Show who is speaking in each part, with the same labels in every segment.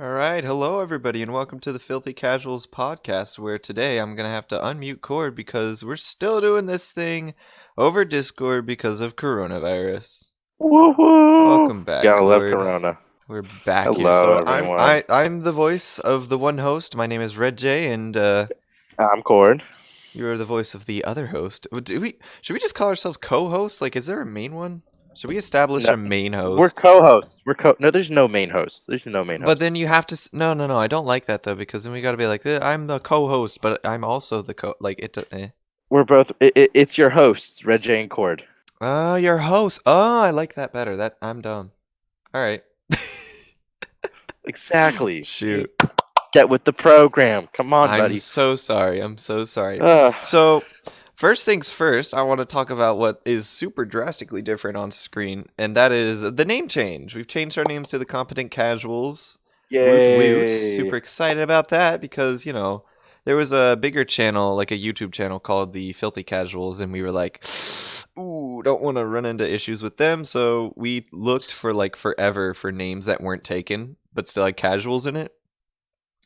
Speaker 1: All right, hello everybody, and welcome to the Filthy Casuals podcast. Where today I'm gonna have to unmute Cord because we're still doing this thing over Discord because of coronavirus.
Speaker 2: Woohoo!
Speaker 1: Welcome back,
Speaker 2: Gotta love
Speaker 1: Cord.
Speaker 2: Corona.
Speaker 1: We're back here.
Speaker 2: Hello,
Speaker 1: So I'm
Speaker 2: everyone.
Speaker 1: I I'm the voice of the one host. My name is Red J, and
Speaker 2: I'm Cord.
Speaker 1: you're the voice of the other host. Should we just call ourselves co-hosts? Like, is there a main one? Should we establish
Speaker 2: No,
Speaker 1: a main
Speaker 2: we're
Speaker 1: host?
Speaker 2: co-hosts. No, there's no main host. There's no main
Speaker 1: But
Speaker 2: host.
Speaker 1: then you have to. No, no, no. I don't like that though because then we got to be like, I'm the co-host, but I'm also the co. Like it.
Speaker 2: We're both. It's your hosts, Red J and Cord.
Speaker 1: Oh, your host. Oh, I like that better. That I'm dumb. All right.
Speaker 2: Exactly. See,
Speaker 1: Shoot.
Speaker 2: get with the program. Come on,
Speaker 1: I'm
Speaker 2: buddy.
Speaker 1: so sorry. I'm so sorry.
Speaker 2: Uh,
Speaker 1: So, first things first, I want to talk about what is super drastically different on screen, and that is the name change. We've changed our names to the Competent Casuals. Woot woot.
Speaker 2: yay!
Speaker 1: Super excited about that because, there was a bigger channel, like a YouTube channel called the Filthy Casuals, and we were like, ooh, don't want to run into issues with them. So we looked for like forever for names that weren't taken, but still had casuals in it.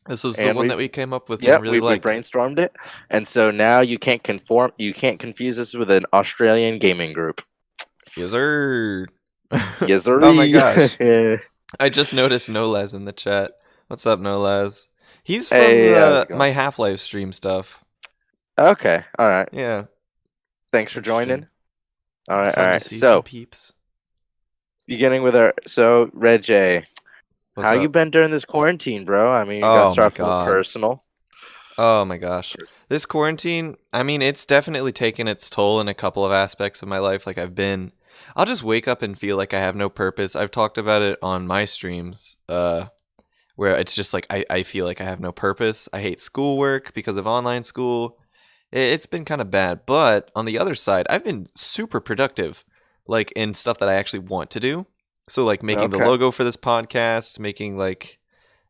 Speaker 1: This was the
Speaker 2: And
Speaker 1: one
Speaker 2: we,
Speaker 1: that we came up with and
Speaker 2: yeah,
Speaker 1: really
Speaker 2: we
Speaker 1: liked.
Speaker 2: brainstormed it, and so now you can't conform. You can't confuse us with an Australian gaming group.
Speaker 1: Yes, sir.
Speaker 2: Yes,
Speaker 1: Oh my gosh.
Speaker 2: sir.
Speaker 1: I just noticed Nolaz in the chat. What's up, Nolaz? He's from
Speaker 2: Hey, how's
Speaker 1: the
Speaker 2: it going?
Speaker 1: my Half-Life stream stuff.
Speaker 2: Okay, all right.
Speaker 1: Yeah,
Speaker 2: Thanks for
Speaker 1: interesting.
Speaker 2: joining. All right, all
Speaker 1: Fun to
Speaker 2: right.
Speaker 1: see some
Speaker 2: So,
Speaker 1: peeps.
Speaker 2: beginning with Red J,
Speaker 1: What's
Speaker 2: how you
Speaker 1: up?
Speaker 2: been during this quarantine, bro? I mean, you gotta
Speaker 1: Oh
Speaker 2: start
Speaker 1: my
Speaker 2: off a little
Speaker 1: god.
Speaker 2: personal.
Speaker 1: Oh my gosh. This quarantine, I mean, it's definitely taken its toll in a couple of aspects of my life. I'll just wake up and feel like I have no purpose. I've talked about it on my streams, where it's just like I feel like I have no purpose. I hate schoolwork because of online school. It's been kind of bad. But on the other side, I've been super productive, like in stuff that I actually want to do. So, like making the
Speaker 2: Okay.
Speaker 1: logo for this podcast, making like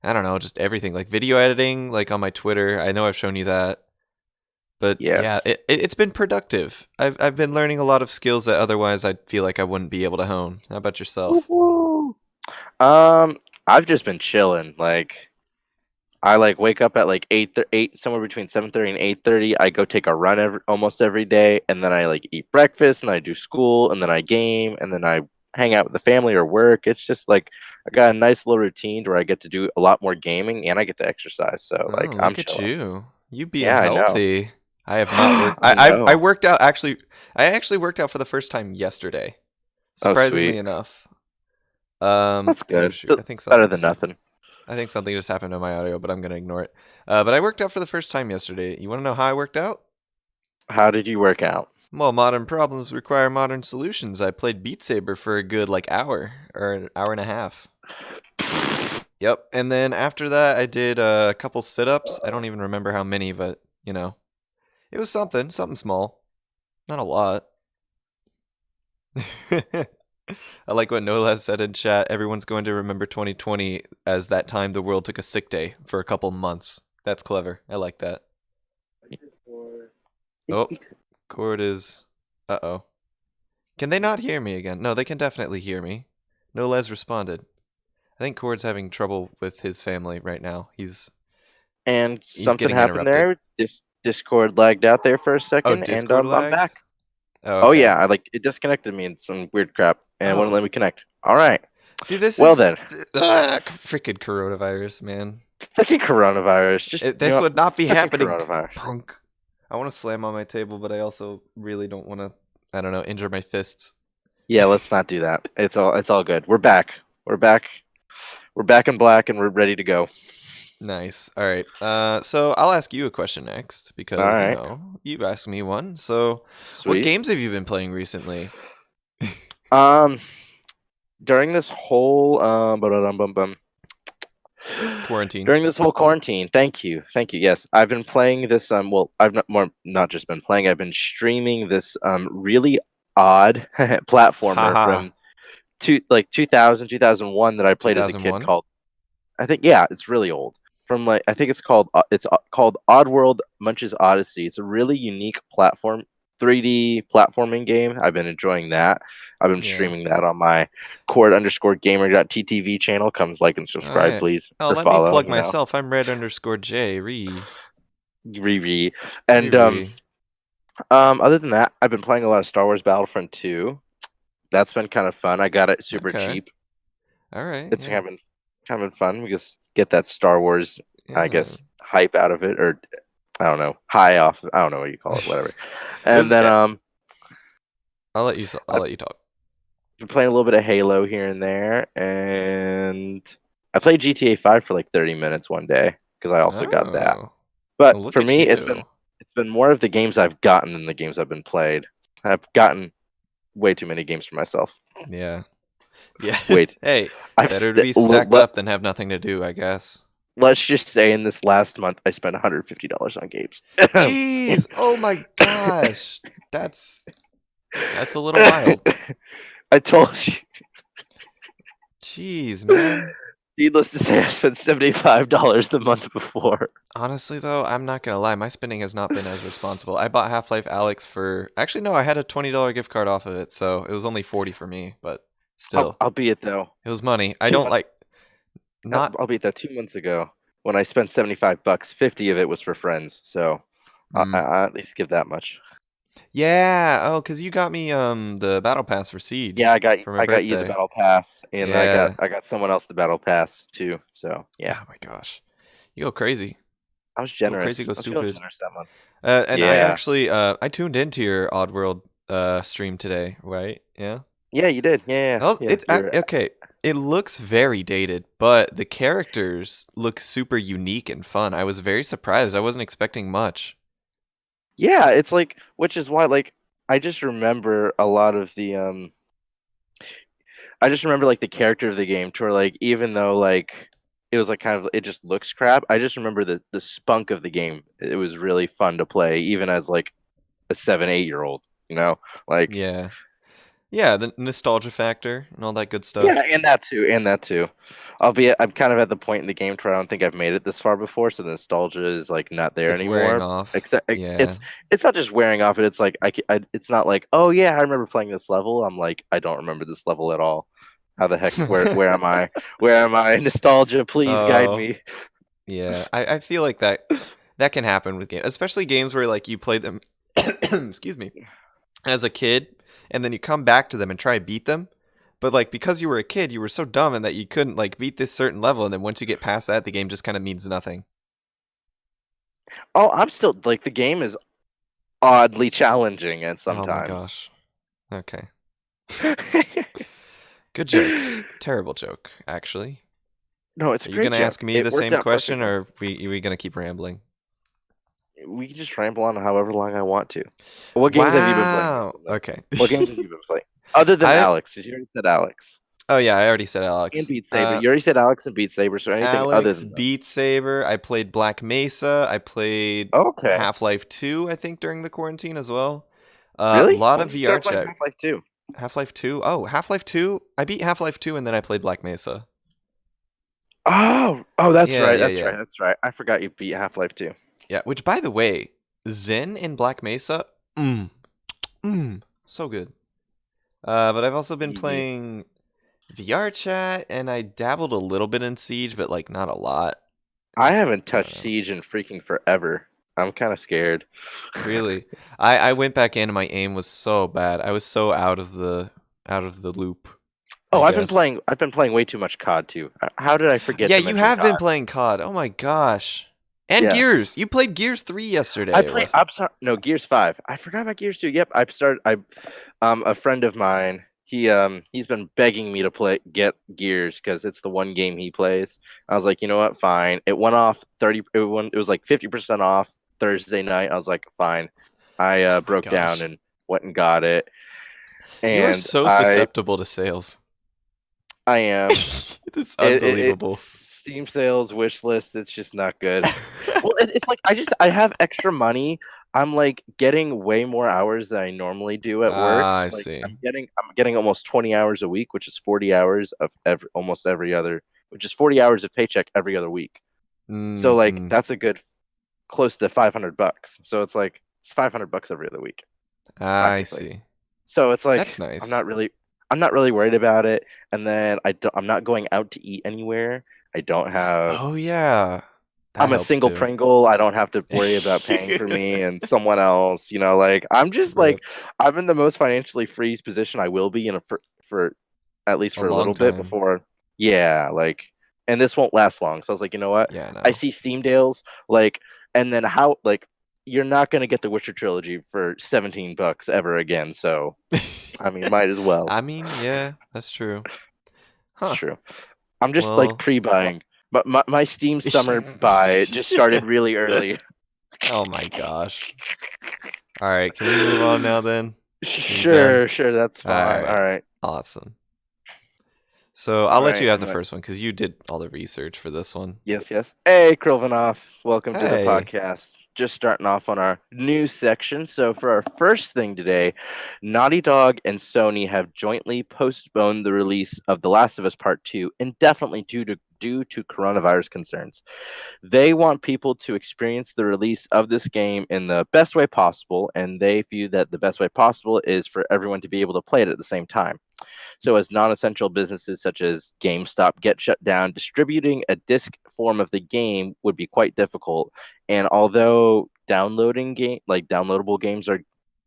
Speaker 1: I don't know, just everything like video editing, like on my Twitter. I know I've shown you that, but yeah,
Speaker 2: Yes.
Speaker 1: it's been productive. I've been learning a lot of skills that otherwise I feel like I wouldn't be able to hone. How about yourself?
Speaker 2: Woo-hoo. Um, I've just been chilling. I wake up at like 8 somewhere between 7:30 and 8:30. I go take a run almost every day, and then I like eat breakfast, and I do school, and then I game, and then I hang out with the family or work. It's just like I got a nice little routine where I get to do a lot more gaming and I get to exercise. So
Speaker 1: Oh,
Speaker 2: I'm
Speaker 1: look at
Speaker 2: chilling.
Speaker 1: you! You being
Speaker 2: Yeah, I know.
Speaker 1: healthy. I have not worked.
Speaker 2: I
Speaker 1: I
Speaker 2: know.
Speaker 1: worked out actually. I actually worked out for the first time yesterday.
Speaker 2: Oh,
Speaker 1: Surprisingly
Speaker 2: sweet.
Speaker 1: enough.
Speaker 2: That's
Speaker 1: Oh
Speaker 2: good.
Speaker 1: shoot!
Speaker 2: It's better than nothing.
Speaker 1: I think something just happened to my audio, but I'm gonna ignore it. But I worked out for the first time yesterday. You want to know how I worked out?
Speaker 2: How did you work out?
Speaker 1: Well, modern problems require modern solutions. I played Beat Saber for a good like hour or an hour and a half. Yep. And then after that, I did a couple sit-ups. I don't even remember how many, but it was something small, not a lot. I like what Nola said in chat. Everyone's going to remember 2020 as that time the world took a sick day for a couple months. That's clever. I like that. Oh, Cord is. Uh oh. Can they not hear me again? No, they can definitely hear me. No Les responded. I think Cord's having trouble with his family right now.
Speaker 2: And
Speaker 1: He's
Speaker 2: something
Speaker 1: getting
Speaker 2: happened
Speaker 1: interrupted.
Speaker 2: there. Discord lagged out there for a
Speaker 1: Oh,
Speaker 2: second, and
Speaker 1: Discord
Speaker 2: I'm
Speaker 1: lagged?
Speaker 2: back.
Speaker 1: Oh,
Speaker 2: Oh
Speaker 1: okay.
Speaker 2: yeah, I it disconnected me in some weird crap, and it wouldn't
Speaker 1: Oh.
Speaker 2: let me connect. All right.
Speaker 1: See, this
Speaker 2: Well
Speaker 1: is
Speaker 2: then,
Speaker 1: freaking coronavirus, man.
Speaker 2: fucking coronavirus. Just
Speaker 1: This would not be
Speaker 2: fucking
Speaker 1: happening,
Speaker 2: coronavirus.
Speaker 1: punk. I want to slam on my table, but I also really don't want to, I don't know, injure my fists.
Speaker 2: Yeah, let's not do that. It's all good. We're back. We're back. We're back in black, and we're ready to go.
Speaker 1: Nice. All right. So I'll ask you a question next
Speaker 2: All
Speaker 1: because,
Speaker 2: right.
Speaker 1: you asked me one. So, what
Speaker 2: Sweet.
Speaker 1: games have you been playing recently?
Speaker 2: Um, during this whole ba-da-dum-bum-bum.
Speaker 1: Quarantine.
Speaker 2: During this whole quarantine, thank you. Yes, I've been playing this. Well, I've not just been playing. I've been streaming this really odd platformer
Speaker 1: Haha.
Speaker 2: from 2000 2001 that I played as a kid
Speaker 1: 2001?
Speaker 2: called. I think yeah, it's really old. From I think it's called Oddworld Munch's Odyssey. It's a really unique platform 3D platforming game. I've been enjoying that. I've been
Speaker 1: Yeah.
Speaker 2: streaming that on my cord_gamer.ttv channel. Comes like and
Speaker 1: All
Speaker 2: subscribe,
Speaker 1: right.
Speaker 2: please,
Speaker 1: Oh,
Speaker 2: or
Speaker 1: let me
Speaker 2: follow.
Speaker 1: plug myself. I'm red_J.
Speaker 2: Re. And
Speaker 1: Re.
Speaker 2: other than that, I've been playing a lot of Star Wars Battlefront 2. That's been kind of fun. I got it super
Speaker 1: Okay.
Speaker 2: cheap.
Speaker 1: All right.
Speaker 2: It's
Speaker 1: Yeah.
Speaker 2: kind of been fun because get that Star Wars, I
Speaker 1: Yeah.
Speaker 2: guess, hype out of it, or I don't know, high off. I don't know what you call it, whatever. And
Speaker 1: Is
Speaker 2: then
Speaker 1: I'll
Speaker 2: I've
Speaker 1: let you talk.
Speaker 2: been playing a little bit of Halo here and there, and I played GTA 5 for like 30 minutes one day because I also got that.
Speaker 1: Oh.
Speaker 2: But
Speaker 1: Well, look
Speaker 2: for
Speaker 1: at
Speaker 2: me,
Speaker 1: you.
Speaker 2: it's been more of the games I've gotten than the games I've been played. I've gotten way too many games for myself.
Speaker 1: Yeah. Yeah.
Speaker 2: Wait,
Speaker 1: Hey,
Speaker 2: I've
Speaker 1: better to
Speaker 2: st-
Speaker 1: be
Speaker 2: l-
Speaker 1: stacked
Speaker 2: let
Speaker 1: up than have nothing to do, I guess.
Speaker 2: let's just say in this last month I spent $150 on games.
Speaker 1: Jeez. Oh my gosh. That's that's a little wild.
Speaker 2: I told you.
Speaker 1: Jeez, man.
Speaker 2: Needless to say, I spent $75 the month before.
Speaker 1: Honestly, though, I'm not gonna lie. My spending has not been as responsible. I bought Half-Life Alex for actually no, I had a $20 gift card off of it, so it was only 40 for me. But still,
Speaker 2: I'll be it though.
Speaker 1: it was money. I
Speaker 2: Two
Speaker 1: don't
Speaker 2: months.
Speaker 1: like not.
Speaker 2: I'll be it though. 2 months ago, when I spent $75, 50 of it was for friends. So
Speaker 1: Mm.
Speaker 2: I at least give that much.
Speaker 1: Yeah. Oh, cause you got me the battle pass for
Speaker 2: Yeah,
Speaker 1: Siege for my
Speaker 2: I got you the
Speaker 1: birthday.
Speaker 2: battle pass, and
Speaker 1: Yeah.
Speaker 2: I got someone else the battle pass too. So yeah,
Speaker 1: Oh my gosh. You go crazy.
Speaker 2: I was
Speaker 1: Go crazy.
Speaker 2: generous.
Speaker 1: Go
Speaker 2: I was feeling
Speaker 1: stupid.
Speaker 2: generous that month.
Speaker 1: And I
Speaker 2: Yeah,
Speaker 1: actually I tuned into your Oddworld stream today. Right? Yeah.
Speaker 2: yeah, you did. Yeah,
Speaker 1: That was,
Speaker 2: yeah, yeah. You're
Speaker 1: okay. It looks very dated, but the characters look super unique and fun. I was very surprised. I wasn't expecting much.
Speaker 2: yeah. It's like, which is why, like, I just remember a lot of the I just remember like the character of the game to where like even though like it was like kind of it just looks crap. I just remember the spunk of the game. It was really fun to play, even as like a 7, 8 year old. You know, like
Speaker 1: Yeah. Yeah, the nostalgia factor and all that good
Speaker 2: yeah,
Speaker 1: stuff.
Speaker 2: and that too, and that too. Albeit I'm kind of at the point in the game where I don't think I've made it this far before, so the nostalgia is like not there
Speaker 1: It's wearing
Speaker 2: anymore.
Speaker 1: off.
Speaker 2: Except
Speaker 1: Yeah.
Speaker 2: it's not just wearing off. It's like it's not like oh yeah, I remember playing this level. I'm like I don't remember this level at all. How the heck? Where am I? Where am I? Nostalgia, please guide
Speaker 1: Oh,
Speaker 2: me.
Speaker 1: yeah. I feel like that can happen with games, especially games where like you play them excuse me, as a kid and then you come back to them and try and beat them. But like because you were a kid, you were so dumb and that you couldn't like beat this certain level and then once you get past that, the game just kind of means nothing.
Speaker 2: Oh, I'm still like the game is oddly challenging and
Speaker 1: Oh my
Speaker 2: sometimes.
Speaker 1: gosh. Okay. Good joke. Terrible joke, actually.
Speaker 2: No, it's a
Speaker 1: Are you
Speaker 2: great
Speaker 1: gonna
Speaker 2: joke.
Speaker 1: ask me
Speaker 2: It
Speaker 1: the
Speaker 2: worked
Speaker 1: same
Speaker 2: out
Speaker 1: question,
Speaker 2: perfectly.
Speaker 1: or are we gonna keep rambling?
Speaker 2: We can just ramble on however long I want to. What games have you been playing
Speaker 1: Wow.
Speaker 2: recently?
Speaker 1: Okay.
Speaker 2: What games have you been playing? Other than
Speaker 1: I
Speaker 2: Alex, because you already said Alex.
Speaker 1: oh yeah, I already said
Speaker 2: And
Speaker 1: Alex.
Speaker 2: Beat Saber. You already said Alex and Beat Saber, so anything other
Speaker 1: Alex,
Speaker 2: than them.
Speaker 1: Beat Saber. I played Black Mesa. I played
Speaker 2: Okay.
Speaker 1: Half-Life 2, I think, during the quarantine as well.
Speaker 2: Really?
Speaker 1: Lot
Speaker 2: When
Speaker 1: of
Speaker 2: did you
Speaker 1: VR
Speaker 2: start playing
Speaker 1: chat.
Speaker 2: Half-Life 2?
Speaker 1: Half-Life 2. Oh, Half-Life 2. I beat Half-Life 2 and then I played Black Mesa.
Speaker 2: Oh, that's
Speaker 1: Yeah,
Speaker 2: right.
Speaker 1: yeah,
Speaker 2: That's
Speaker 1: yeah.
Speaker 2: right. That's right. I forgot you beat Half-Life 2.
Speaker 1: Yeah, which by the way, Zen in Black Mesa, so good. But I've also been
Speaker 2: Easy.
Speaker 1: playing VR chat and I dabbled a little bit in Siege, but like not a lot.
Speaker 2: I
Speaker 1: Just
Speaker 2: haven't
Speaker 1: I don't
Speaker 2: touched
Speaker 1: know.
Speaker 2: Siege in freaking forever. I'm kind of scared.
Speaker 1: Really, I went back in and my aim was so bad. I was so out of the loop, I
Speaker 2: Oh,
Speaker 1: guess.
Speaker 2: I've been playing way too much COD too. How did I forget
Speaker 1: Yeah,
Speaker 2: to
Speaker 1: you
Speaker 2: mention
Speaker 1: have been
Speaker 2: COD?
Speaker 1: playing COD. Oh my gosh. And
Speaker 2: Yes.
Speaker 1: Gears. You played Gears 3
Speaker 2: I
Speaker 1: yesterday, or
Speaker 2: play.
Speaker 1: was it?
Speaker 2: I'm sorry. No, Gears 5. I forgot about Gears 2. Yep. I started. I a friend of mine. He's been begging me to get Gears because it's the one game he plays. I was like, you know what? Fine. It went off 30. It was like 50% off Thursday night. I was like, fine. I
Speaker 1: Oh my
Speaker 2: broke down
Speaker 1: gosh.
Speaker 2: and went and got it.
Speaker 1: You are
Speaker 2: And
Speaker 1: so susceptible to sales.
Speaker 2: I am.
Speaker 1: It's
Speaker 2: It's
Speaker 1: unbelievable.
Speaker 2: Steam sales wish list. It's just not good. Well, it's like I have extra money. I'm like getting way more hours than I normally do at work.
Speaker 1: Ah, I
Speaker 2: Like
Speaker 1: see.
Speaker 2: I'm getting almost 20 hours a week, which is 40 hours of almost every other, which is 40 hours of paycheck every other week. So like
Speaker 1: Mm-hmm.
Speaker 2: that's a good close to $500. So it's like it's $500 every other week
Speaker 1: I
Speaker 2: practically.
Speaker 1: see.
Speaker 2: So it's
Speaker 1: That's
Speaker 2: like I'm
Speaker 1: nice.
Speaker 2: not really. I'm not really worried about it. And then I'm not going out to eat anywhere. I don't have
Speaker 1: Oh yeah, that
Speaker 2: I'm a
Speaker 1: helps
Speaker 2: single
Speaker 1: too.
Speaker 2: Pringle. I don't have to worry about paying for me and someone else. Like I'm just like
Speaker 1: Rip.
Speaker 2: I'm in the most financially free position I will be in for at least
Speaker 1: A
Speaker 2: for a
Speaker 1: long
Speaker 2: little bit
Speaker 1: time.
Speaker 2: before. Yeah, and this won't last long. So I was like, you know what?
Speaker 1: Yeah,
Speaker 2: I
Speaker 1: no.
Speaker 2: see Steam deals and then how you're not gonna get the Witcher trilogy for $17 ever again. So I mean, might as well.
Speaker 1: I mean, yeah, that's true.
Speaker 2: It's
Speaker 1: Huh.
Speaker 2: true. I'm just like
Speaker 1: Well.
Speaker 2: pre-buying, but my Steam summer buy just started really early.
Speaker 1: Oh my gosh. All right, can we move on now then? Are you done?
Speaker 2: Sure, that's
Speaker 1: All
Speaker 2: fine. All
Speaker 1: right.
Speaker 2: right,
Speaker 1: Awesome. So I'll
Speaker 2: all
Speaker 1: let you
Speaker 2: right.
Speaker 1: have the first one because you did all the research for this one.
Speaker 2: Yes, yes. Hey, Krovinoff, welcome to the
Speaker 1: Hey.
Speaker 2: podcast. Just starting off on our news section. So, for our first thing today, Naughty Dog and Sony have jointly postponed the release of The Last of Us Part 2 indefinitely due to coronavirus concerns. They want people to experience the release of this game in the best way possible, and they view that the best way possible is for everyone to be able to play it at the same time. So, as non essential businesses such as GameStop get shut down, distributing a disc form of the game would be quite difficult. And although downloadable games are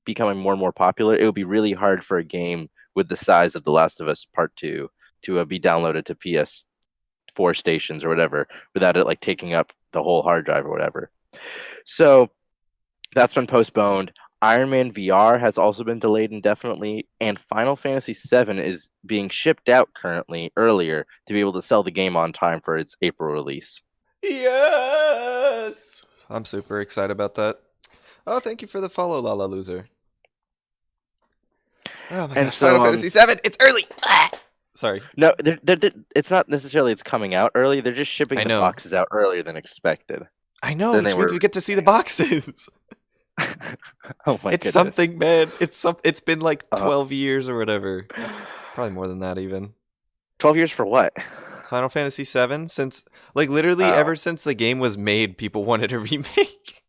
Speaker 2: becoming more and more popular, it would be really hard for a game with the size of The Last of Us Part 2 to be downloaded to PS4 stations or whatever without it like taking up the whole hard drive or whatever. So, that's been postponed. Iron Man VR has also been delayed indefinitely, and Final Fantasy VII is being shipped out currently earlier to be able to sell the game on time for its April release.
Speaker 1: Yes. I'm super excited about that. Oh, thank you for the follow, Lala Loser. Oh my
Speaker 2: And
Speaker 1: gosh, Final
Speaker 2: so,
Speaker 1: Fantasy VII. It's early. Ah! Sorry.
Speaker 2: no, it's not necessarily it's coming out early. They're just shipping
Speaker 1: I
Speaker 2: the
Speaker 1: know.
Speaker 2: boxes out earlier than expected.
Speaker 1: I know,
Speaker 2: Than they
Speaker 1: which means
Speaker 2: were.
Speaker 1: we get to see the boxes.
Speaker 2: Oh my
Speaker 1: It's
Speaker 2: goodness.
Speaker 1: something, man. It's been like
Speaker 2: Uh,
Speaker 1: 12 years or whatever. Probably more than that even.
Speaker 2: 12 years for what?
Speaker 1: Final Fantasy VII, since like literally
Speaker 2: Oh,
Speaker 1: ever since the game was made, people wanted a remake.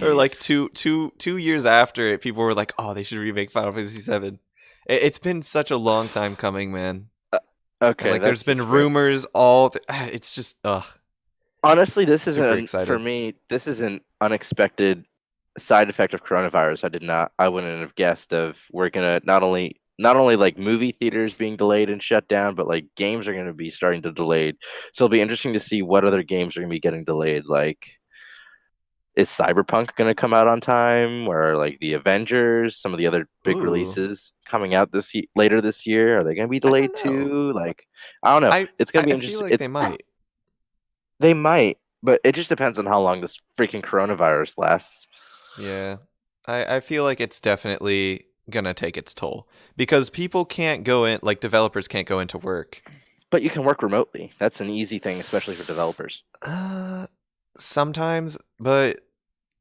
Speaker 1: Or like
Speaker 2: jeez.
Speaker 1: two years after it, people were like, "Oh, they should remake Final Fantasy VII." It's been such a long time coming, man.
Speaker 2: Uh,
Speaker 1: And
Speaker 2: okay,
Speaker 1: like, there's
Speaker 2: that's
Speaker 1: been
Speaker 2: just fair.
Speaker 1: rumors all. It's just
Speaker 2: Honestly,
Speaker 1: super excited.
Speaker 2: for me. This is an unexpected side effect of coronavirus. I wouldn't have guessed of we're gonna not only like movie theaters being delayed and shut down, but like games are gonna be starting to delayed. So it'll be interesting to see what other games are gonna be getting delayed. Like, is Cyberpunk gonna come out on time, or like the Avengers, some of the other big
Speaker 1: Ooh,
Speaker 2: releases coming out later this year? Are they gonna be
Speaker 1: I don't
Speaker 2: delayed
Speaker 1: know.
Speaker 2: too? Like, I don't know.
Speaker 1: I
Speaker 2: It's gonna be
Speaker 1: I feel
Speaker 2: interesting.
Speaker 1: like they might.
Speaker 2: They might, but it just depends on how long this freaking coronavirus lasts.
Speaker 1: Yeah, I feel like it's definitely gonna take its toll because people can't go in, like developers can't go into work.
Speaker 2: But you can work remotely. That's an easy thing, especially for developers.
Speaker 1: Uh, Sometimes, but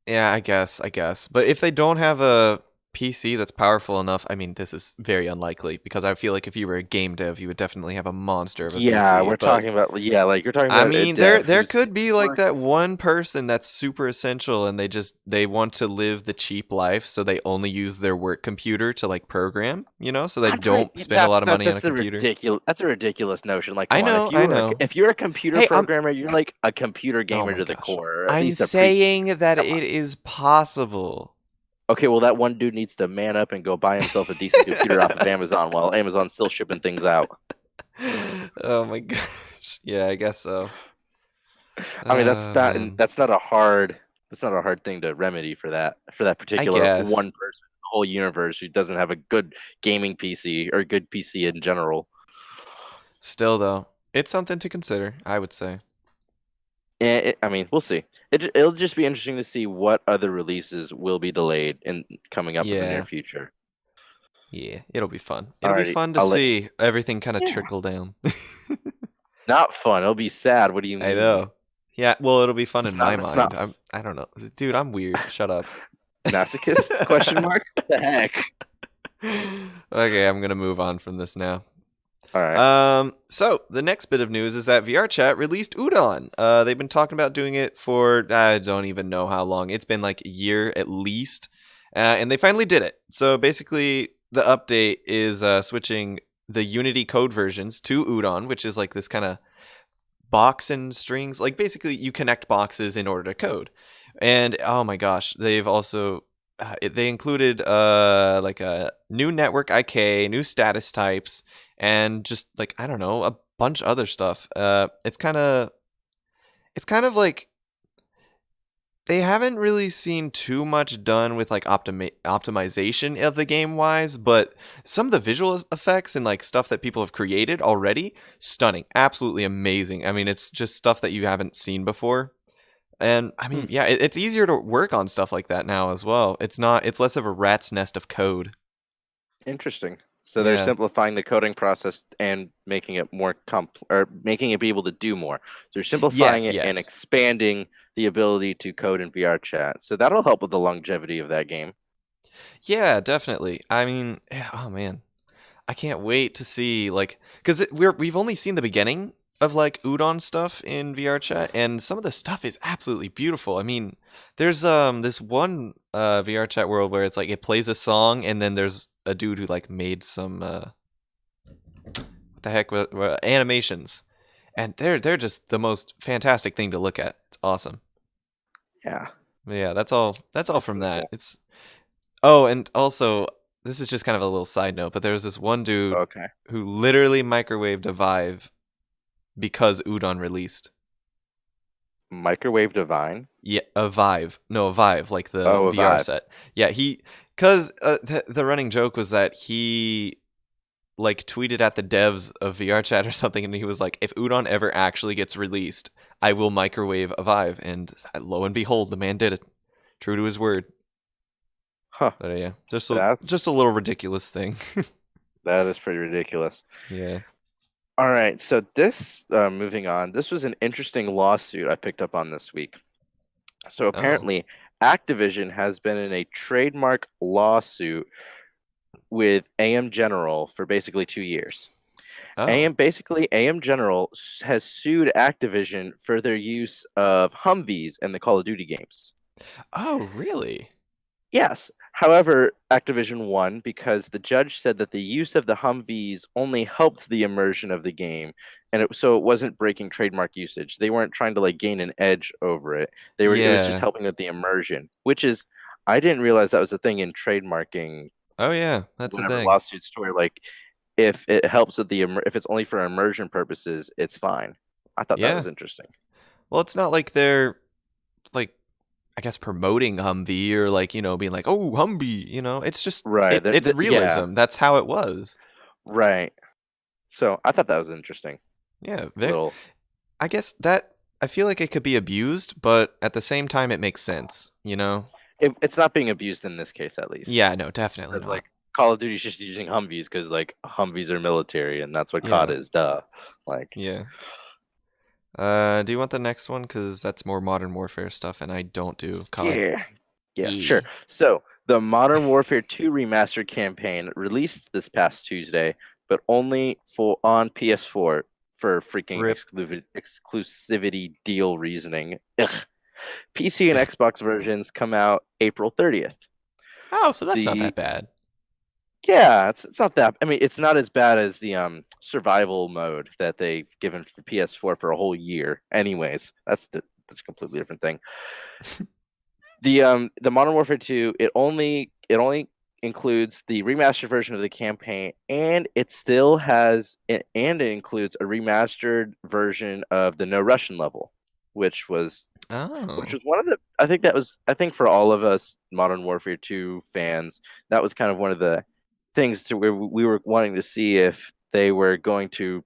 Speaker 1: yeah, I guess. But if they don't have a PC that's powerful enough, I mean, this is very unlikely because I feel like if you were a game dev, you would definitely have a monster of a
Speaker 2: Yeah,
Speaker 1: PC.
Speaker 2: we're
Speaker 1: But
Speaker 2: talking about like you're talking
Speaker 1: I
Speaker 2: about a
Speaker 1: mean,
Speaker 2: dev
Speaker 1: there
Speaker 2: who's
Speaker 1: could be like that
Speaker 2: working.
Speaker 1: one person that's super essential and they want to live the cheap life, so they only use their work computer to like program, so they
Speaker 2: I'm pretty.
Speaker 1: don't spend a lot of money on a
Speaker 2: That's a
Speaker 1: computer.
Speaker 2: ridiculous notion. Like, come on,
Speaker 1: I know.
Speaker 2: if you're a computer
Speaker 1: Hey,
Speaker 2: programmer, you're like a computer
Speaker 1: oh
Speaker 2: gamer
Speaker 1: my
Speaker 2: to the
Speaker 1: gosh.
Speaker 2: core, or at
Speaker 1: I'm
Speaker 2: least a pre.
Speaker 1: saying that
Speaker 2: Come on.
Speaker 1: it is possible.
Speaker 2: Okay, well, that one dude needs to man up and go buy himself a decent computer off of Amazon while Amazon's still shipping things out.
Speaker 1: Oh my gosh. Yeah, I guess so.
Speaker 2: I mean,
Speaker 1: Oh man.
Speaker 2: that's not a hard thing to remedy for that
Speaker 1: I
Speaker 2: particular
Speaker 1: guess.
Speaker 2: one person, in the whole universe who doesn't have a good gaming PC or a good PC in general.
Speaker 1: Still though, it's something to consider, I would say.
Speaker 2: I mean, we'll see. It'll just be interesting to see what other releases will be delayed and coming up in the near
Speaker 1: Yeah.
Speaker 2: future.
Speaker 1: Yeah, it'll be fun. It'll be
Speaker 2: Alrighty,
Speaker 1: fun to
Speaker 2: I'll let.
Speaker 1: see everything kind of
Speaker 2: Yeah,
Speaker 1: trickle down.
Speaker 2: not fun. It'll be sad. What do you
Speaker 1: I
Speaker 2: mean?
Speaker 1: know. Yeah, well, it'll be fun in my
Speaker 2: It's
Speaker 1: mind.
Speaker 2: not
Speaker 1: I don't know. Dude, I'm weird. Shut up.
Speaker 2: masochist? Question mark. What the heck?
Speaker 1: Okay, I'm going to move on from this now.
Speaker 2: All right.
Speaker 1: So the next bit of news is that VR Chat released Udon. They've been talking about doing it for I don't even know how long. It's been like a year at least, and they finally did it. So basically, the update is switching the Unity code versions to Udon, which is like this kind of box and strings. Like basically, you connect boxes in order to code. And oh my gosh, they've also they included like a new network IK, new status types, and just like I don't know a bunch of other stuff. It's kind of like they haven't really seen too much done with like optimization of the game wise, but some of the visual effects and like stuff that people have created already, stunning, absolutely amazing. I mean, it's just stuff that you haven't seen before. And I
Speaker 2: Hmm.
Speaker 1: mean, yeah, it's easier to work on stuff like that now as well. It's less of a rat's nest of code.
Speaker 2: Interesting. So they're
Speaker 1: Yeah.
Speaker 2: simplifying the coding process and making it more or making it be able to do more. So they're simplifying
Speaker 1: Yes,
Speaker 2: it and
Speaker 1: yes.
Speaker 2: expanding the ability to code in VR chat. So that'll help with the longevity of that game.
Speaker 1: Yeah, definitely. I mean, yeah, oh man. I can't wait to see like because we've only seen the beginning of like udon stuff in VR chat, and some of the stuff is absolutely beautiful. I mean, there's this one VR chat world where it's like it plays a song, and then there's a dude who like made some what the heck animations, and they're just the most fantastic thing to look at. It's awesome.
Speaker 2: Yeah,
Speaker 1: But yeah, that's all
Speaker 2: that's
Speaker 1: from
Speaker 2: really
Speaker 1: that.
Speaker 2: cool.
Speaker 1: It's Oh, and also, this is just kind of a little side note, but there was this one dude
Speaker 2: Okay.
Speaker 1: who literally microwaved a Vive because Udon released.
Speaker 2: Microwave Divine.
Speaker 1: Yeah, a Vive. No, a Vive, like the
Speaker 2: Oh, a
Speaker 1: VR
Speaker 2: vibe.
Speaker 1: set. Yeah, because the running joke was that he like tweeted at the devs of VR chat or something, and he was like, "If Udon ever actually gets released, I will microwave a Vive." And lo and behold, the man did it, true to his word.
Speaker 2: Huh.
Speaker 1: But yeah, just a
Speaker 2: That's
Speaker 1: just a little ridiculous thing.
Speaker 2: that is pretty ridiculous.
Speaker 1: Yeah.
Speaker 2: All right. So this moving on. This was an interesting lawsuit I picked up on this week. So
Speaker 1: Oh.
Speaker 2: apparently, Activision has been in a trademark lawsuit with AM General for basically 2 years.
Speaker 1: Oh.
Speaker 2: AM General has sued Activision for their use of Humvees in the Call of Duty games.
Speaker 1: Oh, really?
Speaker 2: Yes. However, Activision won because the judge said that the use of the Humvees only helped the immersion of the game, and so it wasn't breaking trademark usage. They weren't trying to like gain an edge over it. It was just
Speaker 1: Yeah.
Speaker 2: helping with the immersion, which is I didn't realize that was a thing in trademarking
Speaker 1: Oh, yeah. That's the
Speaker 2: whenever
Speaker 1: thing.
Speaker 2: lawsuits to where like if it helps with if it's only for immersion purposes, it's fine. I thought that
Speaker 1: Yeah.
Speaker 2: was interesting.
Speaker 1: Well, it's not like they're like I guess promoting Humvee or like being like, "Oh, Humvee," It's just
Speaker 2: Right.
Speaker 1: it's
Speaker 2: Yeah.
Speaker 1: realism. That's how it was.
Speaker 2: Right. So I thought that was interesting.
Speaker 1: Yeah.
Speaker 2: Little
Speaker 1: I guess that I feel like it could be abused, but at the same time, it makes sense.
Speaker 2: it's not being abused in this case, at least.
Speaker 1: Yeah. No, definitely
Speaker 2: Because
Speaker 1: not.
Speaker 2: like Call of Duty's just using Humvees because like Humvees are military and that's what COD
Speaker 1: Yeah.
Speaker 2: is. Duh. Like
Speaker 1: Yeah. Do you want the next one? Because that's more Modern Warfare stuff, and I don't do COD.
Speaker 2: yeah, yeah, sure.
Speaker 1: Yeah.
Speaker 2: So the Modern Warfare 2 remastered campaign released this past Tuesday, but only for on PS4 for freaking
Speaker 1: Rip.
Speaker 2: exclusivity deal reasoning. Ugh. PC and Xbox versions come out April 30th.
Speaker 1: Oh, so that's not
Speaker 2: The
Speaker 1: that bad.
Speaker 2: Yeah, it's not that. I mean, it's not as bad as the survival mode that they've given for PS4 for a whole year. Anyways, that's a completely different thing. The Modern Warfare 2, it only includes the remastered version of the campaign, and it includes a remastered version of the No Russian level, which was which
Speaker 1: Oh.
Speaker 2: was one of the I think for all of us Modern Warfare 2 fans, that was kind of one of the things to where we were wanting to see if they were going to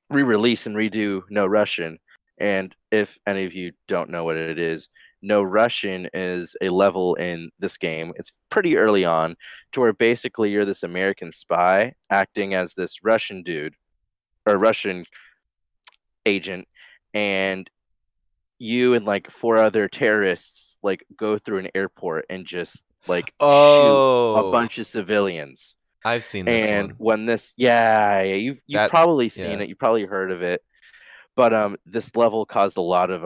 Speaker 2: re-release and redo No Russian. And if any of you don't know what it is, No Russian is a level in this game. It's pretty early on to where basically you're this American spy acting as this Russian dude or Russian agent, and you and like four other terrorists like go through an airport and just like shoot a
Speaker 1: Oh,
Speaker 2: bunch of civilians.
Speaker 1: I've seen this
Speaker 2: And
Speaker 1: one.
Speaker 2: when this yeah, yeah, you've
Speaker 1: That,
Speaker 2: probably seen
Speaker 1: yeah,
Speaker 2: it, you probably heard of it. But this level caused a lot of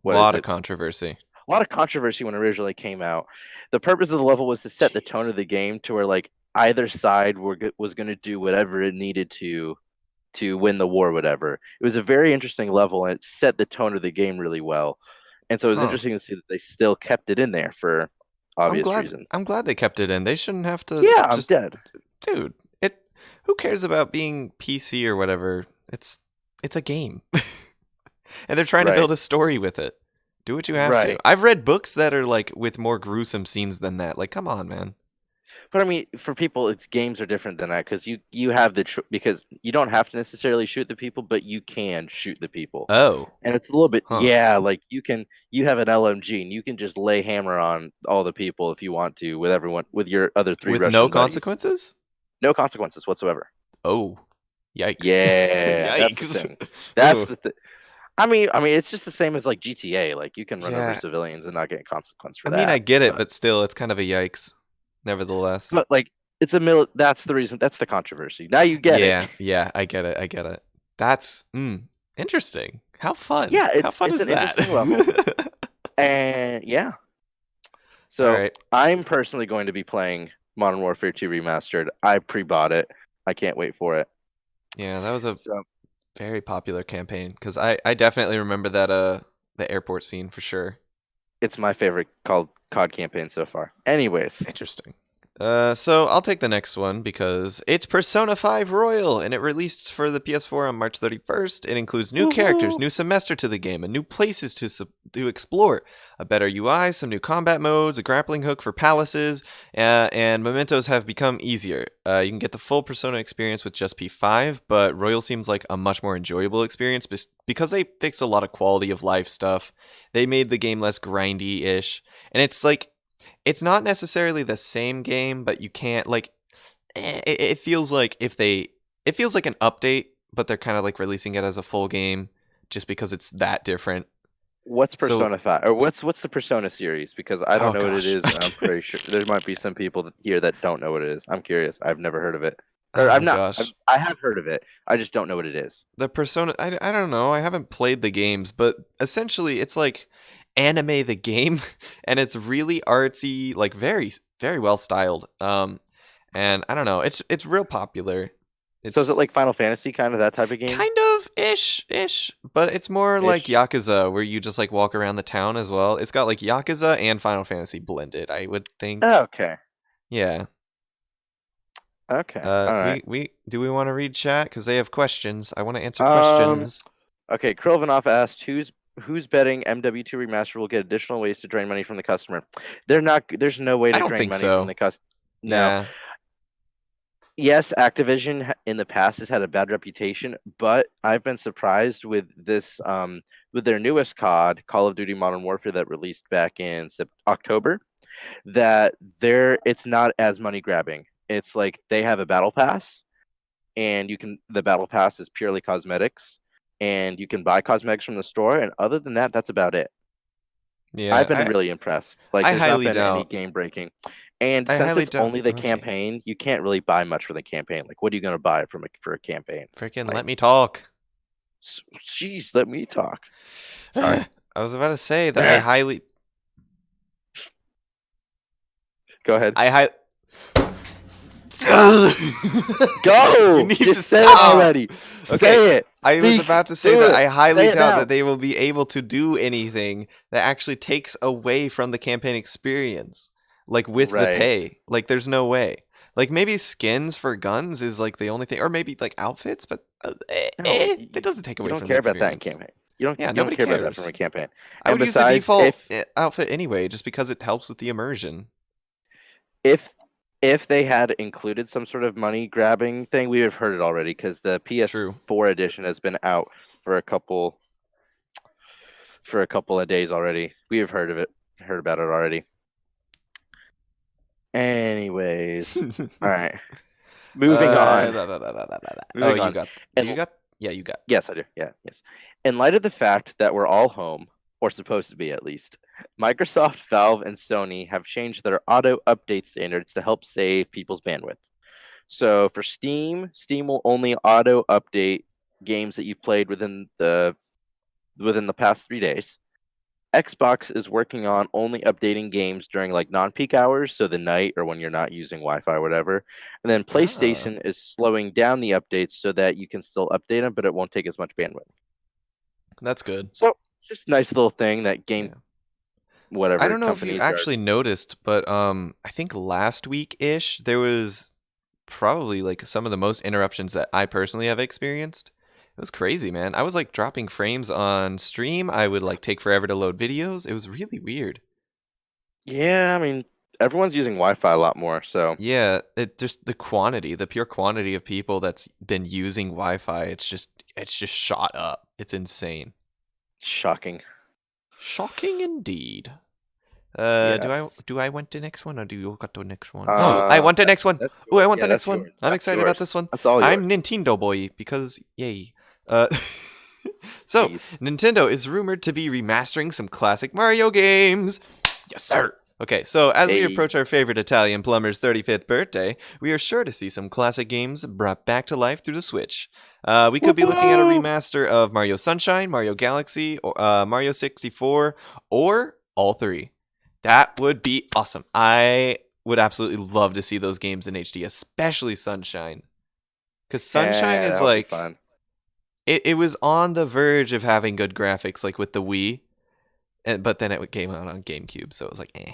Speaker 2: what is
Speaker 1: lot of
Speaker 2: it?
Speaker 1: controversy.
Speaker 2: A lot of controversy when it originally came out. The purpose of the level was to set the tone
Speaker 1: Jeez.
Speaker 2: of the game to where like either side was going to do whatever it needed to win the war, whatever. It was a very interesting level, and it set the tone of the game really well. And so it was
Speaker 1: Huh.
Speaker 2: interesting to see that they still kept it in there for
Speaker 1: I'm
Speaker 2: obvious
Speaker 1: glad.
Speaker 2: reasons.
Speaker 1: I'm glad they kept it in. They shouldn't have to
Speaker 2: Yeah, I'm
Speaker 1: just,
Speaker 2: dead.
Speaker 1: dude. It. Who cares about being PC or whatever? It's a game, and they're trying to
Speaker 2: Right.
Speaker 1: build a story with it. Do what you have to.
Speaker 2: Right.
Speaker 1: I've read books that are like with more gruesome scenes than that. Like, come on, man.
Speaker 2: But I mean, for people, it's games are different than that because you have because you don't have to necessarily shoot the people, but you can shoot the people,
Speaker 1: Oh,
Speaker 2: and it's a little bit
Speaker 1: huh.
Speaker 2: yeah, like you have an LMG and you can just lay hammer on all the people if you want to with everyone with your other three
Speaker 1: With no
Speaker 2: Russian buddies,
Speaker 1: consequences?
Speaker 2: no consequences whatsoever.
Speaker 1: Oh, yikes.
Speaker 2: Yeah, that's the
Speaker 1: Yikes.
Speaker 2: thing. That's
Speaker 1: Ooh.
Speaker 2: the thing. I mean, it's just the same as like GTA. Like you can run over
Speaker 1: Yeah.
Speaker 2: civilians and not get consequence
Speaker 1: I
Speaker 2: for
Speaker 1: mean, I
Speaker 2: that.
Speaker 1: get it, but still, it's kind of a yikes. Nevertheless.
Speaker 2: But like it's a That's the reason. That's the controversy. Now you get it.
Speaker 1: Yeah, yeah, I get it. I get it. That's interesting. How fun.
Speaker 2: Yeah,
Speaker 1: How fun
Speaker 2: it's
Speaker 1: is
Speaker 2: an
Speaker 1: that?
Speaker 2: interesting level, and yeah.
Speaker 1: All
Speaker 2: So
Speaker 1: right.
Speaker 2: I'm personally going to be playing Modern Warfare 2 Remastered. I pre-bought it. I can't wait for it.
Speaker 1: Yeah, that was a
Speaker 2: So
Speaker 1: very popular campaign because I definitely remember that the airport scene for sure.
Speaker 2: it's my favorite called COD campaign so far. Anyways,
Speaker 1: Interesting. So I'll take the next one because it's Persona 5 Royal, and it released for the PS4 on March 31st. It includes new characters,
Speaker 2: woohoo!
Speaker 1: new semester to the game, and new places to explore, a better UI, some new combat modes, a grappling hook for palaces, and mementos have become easier. You can get the full Persona experience with just P5, but Royal seems like a much more enjoyable experience because they fixed a lot of quality of life stuff. They made the game less grindy-ish, and it's not necessarily the same game, but you can't like. It feels like it feels like an update, but they're kind of like releasing it as a full game, just because it's that different.
Speaker 2: What's
Speaker 1: So,
Speaker 2: Persona 5 or what's the Persona series? Because I don't
Speaker 1: oh
Speaker 2: know what it
Speaker 1: gosh,
Speaker 2: is, and I'm pretty sure there might be some people here that don't know what it is. I'm curious. I've never heard of it, or I'm
Speaker 1: oh
Speaker 2: not.
Speaker 1: gosh,
Speaker 2: I have heard of it. I just don't know what it is.
Speaker 1: the Persona. I don't know. I haven't played the games, but essentially, it's like anime the game, and it's really artsy, like very well styled. And I don't know. It's real popular.
Speaker 2: So is it
Speaker 1: It's
Speaker 2: like Final Fantasy kind of that type of game?
Speaker 1: kind of ish, but it's more like
Speaker 2: Ish.
Speaker 1: Yakuza, where you just like walk around the town as well. It's got like Yakuza and Final Fantasy blended, I would think.
Speaker 2: Okay.
Speaker 1: Yeah.
Speaker 2: Okay. All right.
Speaker 1: We do we want to read chat because they have questions. I want to answer
Speaker 2: Um.
Speaker 1: questions.
Speaker 2: Okay. Krilvanov asked, "Who's betting MW2 Remaster will get additional ways to drain money from the customer?" They're not. There's no way
Speaker 1: I
Speaker 2: to
Speaker 1: don't
Speaker 2: drain
Speaker 1: think
Speaker 2: money from
Speaker 1: so.
Speaker 2: the customer. No.
Speaker 1: Yeah.
Speaker 2: Yes, Activision in the past has had a bad reputation, but I've been surprised with this. With their newest COD, Call of Duty Modern Warfare, that released back in October, that it's not as money grabbing. It's like they have a battle pass, and the battle pass is purely cosmetics, and you can buy cosmetics from the store, and other than that, that's about it. I've
Speaker 1: Yeah.
Speaker 2: been really impressed. Like
Speaker 1: I
Speaker 2: there's not
Speaker 1: highly
Speaker 2: been any
Speaker 1: doubt.
Speaker 2: game breaking. And
Speaker 1: I
Speaker 2: since
Speaker 1: highly
Speaker 2: it's
Speaker 1: doubt.
Speaker 2: only the
Speaker 1: Okay.
Speaker 2: campaign, you can't really buy much for the campaign. Like what are you going to buy for a campaign?
Speaker 1: Freaking
Speaker 2: Like
Speaker 1: let me talk.
Speaker 2: jeez, let me talk. Sorry.
Speaker 1: I was about to say that I highly
Speaker 2: Go ahead.
Speaker 1: I hi- You
Speaker 2: Go.
Speaker 1: need to
Speaker 2: Just say it
Speaker 1: stop.
Speaker 2: already.
Speaker 1: Okay,
Speaker 2: Say it.
Speaker 1: I was
Speaker 2: Speak.
Speaker 1: about to say
Speaker 2: Do
Speaker 1: that
Speaker 2: it.
Speaker 1: I highly
Speaker 2: Say it
Speaker 1: doubt
Speaker 2: now.
Speaker 1: that they will be able to do anything that actually takes away from the campaign experience, like with the
Speaker 2: Right.
Speaker 1: pay. Like, there's no way. Like, maybe skins for guns is like the only thing, or maybe like outfits, but
Speaker 2: No,
Speaker 1: it doesn't take
Speaker 2: you
Speaker 1: away
Speaker 2: don't
Speaker 1: from the
Speaker 2: care about that in
Speaker 1: experience.
Speaker 2: campaign.
Speaker 1: Yeah,
Speaker 2: You don't
Speaker 1: nobody
Speaker 2: care about that from
Speaker 1: cares.
Speaker 2: a campaign.
Speaker 1: I
Speaker 2: And
Speaker 1: would use the
Speaker 2: besides,
Speaker 1: default outfit anyway, just because it helps with the immersion.
Speaker 2: if if they had included some sort of money grabbing thing, we would have heard it already because the
Speaker 1: True.
Speaker 2: PS4 edition has been out for a couple of days already. We have heard about it already. Anyways, all right, moving on,
Speaker 1: Blah, blah, blah, blah, blah, blah. Oh,
Speaker 2: moving
Speaker 1: you
Speaker 2: on.
Speaker 1: got? Do you
Speaker 2: And
Speaker 1: got? Yeah, you got.
Speaker 2: yes, I do. Yeah, yes. In light of the fact that we're all home, or supposed to be at least, Microsoft, Valve, and Sony have changed their auto update standards to help save people's bandwidth. So for Steam will only auto update games that you've played within the past 3 days. Xbox is working on only updating games during like non-peak hours, so the night or when you're not using Wi-Fi or whatever. And then
Speaker 1: Ah,
Speaker 2: PlayStation is slowing down the updates so that you can still update them, but it won't take as much bandwidth.
Speaker 1: that's good.
Speaker 2: So just nice little thing that game
Speaker 1: Yeah. I
Speaker 2: whatever
Speaker 1: don't know if you
Speaker 2: companies are.
Speaker 1: actually noticed, but I think last week-ish there was probably like some of the most interruptions that I personally have experienced. It was crazy, man. I was like dropping frames on stream. I would like take forever to load videos. It was really weird.
Speaker 2: Yeah, I mean everyone's using Wi-Fi a lot more, so
Speaker 1: Yeah, it just the quantity, the pure quantity of people that's been using Wi-Fi, it's just shot up. It's insane.
Speaker 2: shocking.
Speaker 1: Shocking indeed. Do I
Speaker 2: Yes.
Speaker 1: do I want the next one or do you got the next one? Oh, I
Speaker 2: Uh,
Speaker 1: want the next one.
Speaker 2: that's
Speaker 1: Oh, I
Speaker 2: yours.
Speaker 1: want
Speaker 2: Yeah,
Speaker 1: the next
Speaker 2: that's
Speaker 1: one.
Speaker 2: yours.
Speaker 1: I'm
Speaker 2: That's
Speaker 1: excited about
Speaker 2: yours.
Speaker 1: this one.
Speaker 2: That's all
Speaker 1: I'm
Speaker 2: yours.
Speaker 1: Nintendo boy because yay. Uh, so
Speaker 2: Jeez.
Speaker 1: Nintendo is rumored to be remastering some classic Mario games. Yes, sir. Okay, so as we
Speaker 2: Hey.
Speaker 1: approach our favorite Italian plumber's 35th birthday, we are sure to see some classic games brought back to life through the Switch. We could be looking at a
Speaker 2: Woo!
Speaker 1: remaster of Mario Sunshine, Mario Galaxy, or Mario 64, or all three. That would be awesome. I would absolutely love to see those games in HD, especially Sunshine. Because Sunshine
Speaker 2: Yeah,
Speaker 1: is
Speaker 2: that would be
Speaker 1: like,
Speaker 2: fun.
Speaker 1: it was on the verge of having good graphics, like with the Wii, but then it came out on GameCube, so it was like, eh.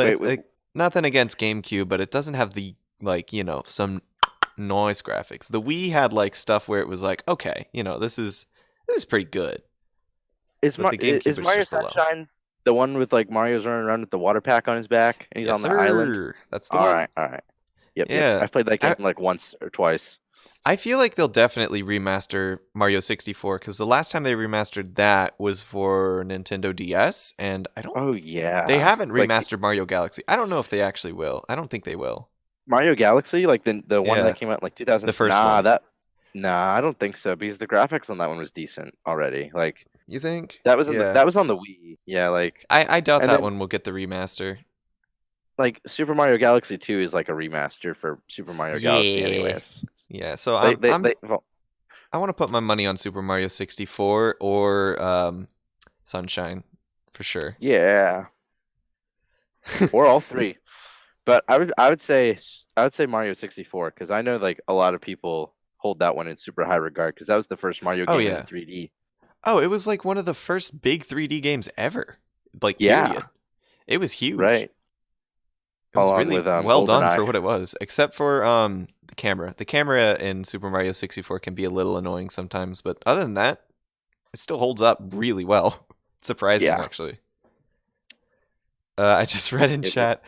Speaker 2: Wait,
Speaker 1: It's like nothing against GameCube, but it doesn't have the like some noise graphics. The Wii had like stuff where it was like, okay, this is pretty good, but the GameCube
Speaker 2: Is
Speaker 1: was
Speaker 2: Mario
Speaker 1: just below.
Speaker 2: Sunshine the one with like Mario's running around with the water pack on his back and he's
Speaker 1: Yes,
Speaker 2: on the island?
Speaker 1: sir. That's the one.
Speaker 2: All right. Yep, yep.
Speaker 1: Yeah,
Speaker 2: I've played that game
Speaker 1: I
Speaker 2: like once or twice.
Speaker 1: I feel like they'll definitely remaster Mario 64 because the last time they remastered that was for Nintendo DS, and I don't.
Speaker 2: Oh
Speaker 1: They
Speaker 2: yeah,
Speaker 1: haven't
Speaker 2: like
Speaker 1: remastered Mario Galaxy. I don't know if they actually will. I don't think they will.
Speaker 2: Mario Galaxy, like the one that
Speaker 1: Yeah,
Speaker 2: came out in like
Speaker 1: the
Speaker 2: 2000.
Speaker 1: first one.
Speaker 2: Nah, I don't think so because the graphics on that one was decent already. Like
Speaker 1: You think?
Speaker 2: that was
Speaker 1: Yeah.
Speaker 2: that was on the Wii. Yeah, like
Speaker 1: I doubt
Speaker 2: and
Speaker 1: that
Speaker 2: then
Speaker 1: one will get the remaster.
Speaker 2: like Super Mario Galaxy 2 is like a remaster for Super Mario Galaxy
Speaker 1: Yeah.
Speaker 2: anyways.
Speaker 1: Yeah, so
Speaker 2: Well,
Speaker 1: I want to put my money on Super Mario 64 or Sunshine for sure.
Speaker 2: yeah, or all three. But I would say Mario 64 because I know like a lot of people hold that one in super high regard because that was the first Mario
Speaker 1: Oh
Speaker 2: game in
Speaker 1: yeah.
Speaker 2: 3D.
Speaker 1: Oh, it was like one of the first big 3D games ever. Like
Speaker 2: Yeah,
Speaker 1: period. It was huge.
Speaker 2: right.
Speaker 1: It was
Speaker 2: Along
Speaker 1: really
Speaker 2: with
Speaker 1: well done
Speaker 2: GoldenEye.
Speaker 1: for what it was, except for the camera. The camera in Super Mario 64 can be a little annoying sometimes, but other than that, it still holds up really well. Surprising,
Speaker 2: Yeah.
Speaker 1: actually. I just read in
Speaker 2: Yep, yep.
Speaker 1: chat,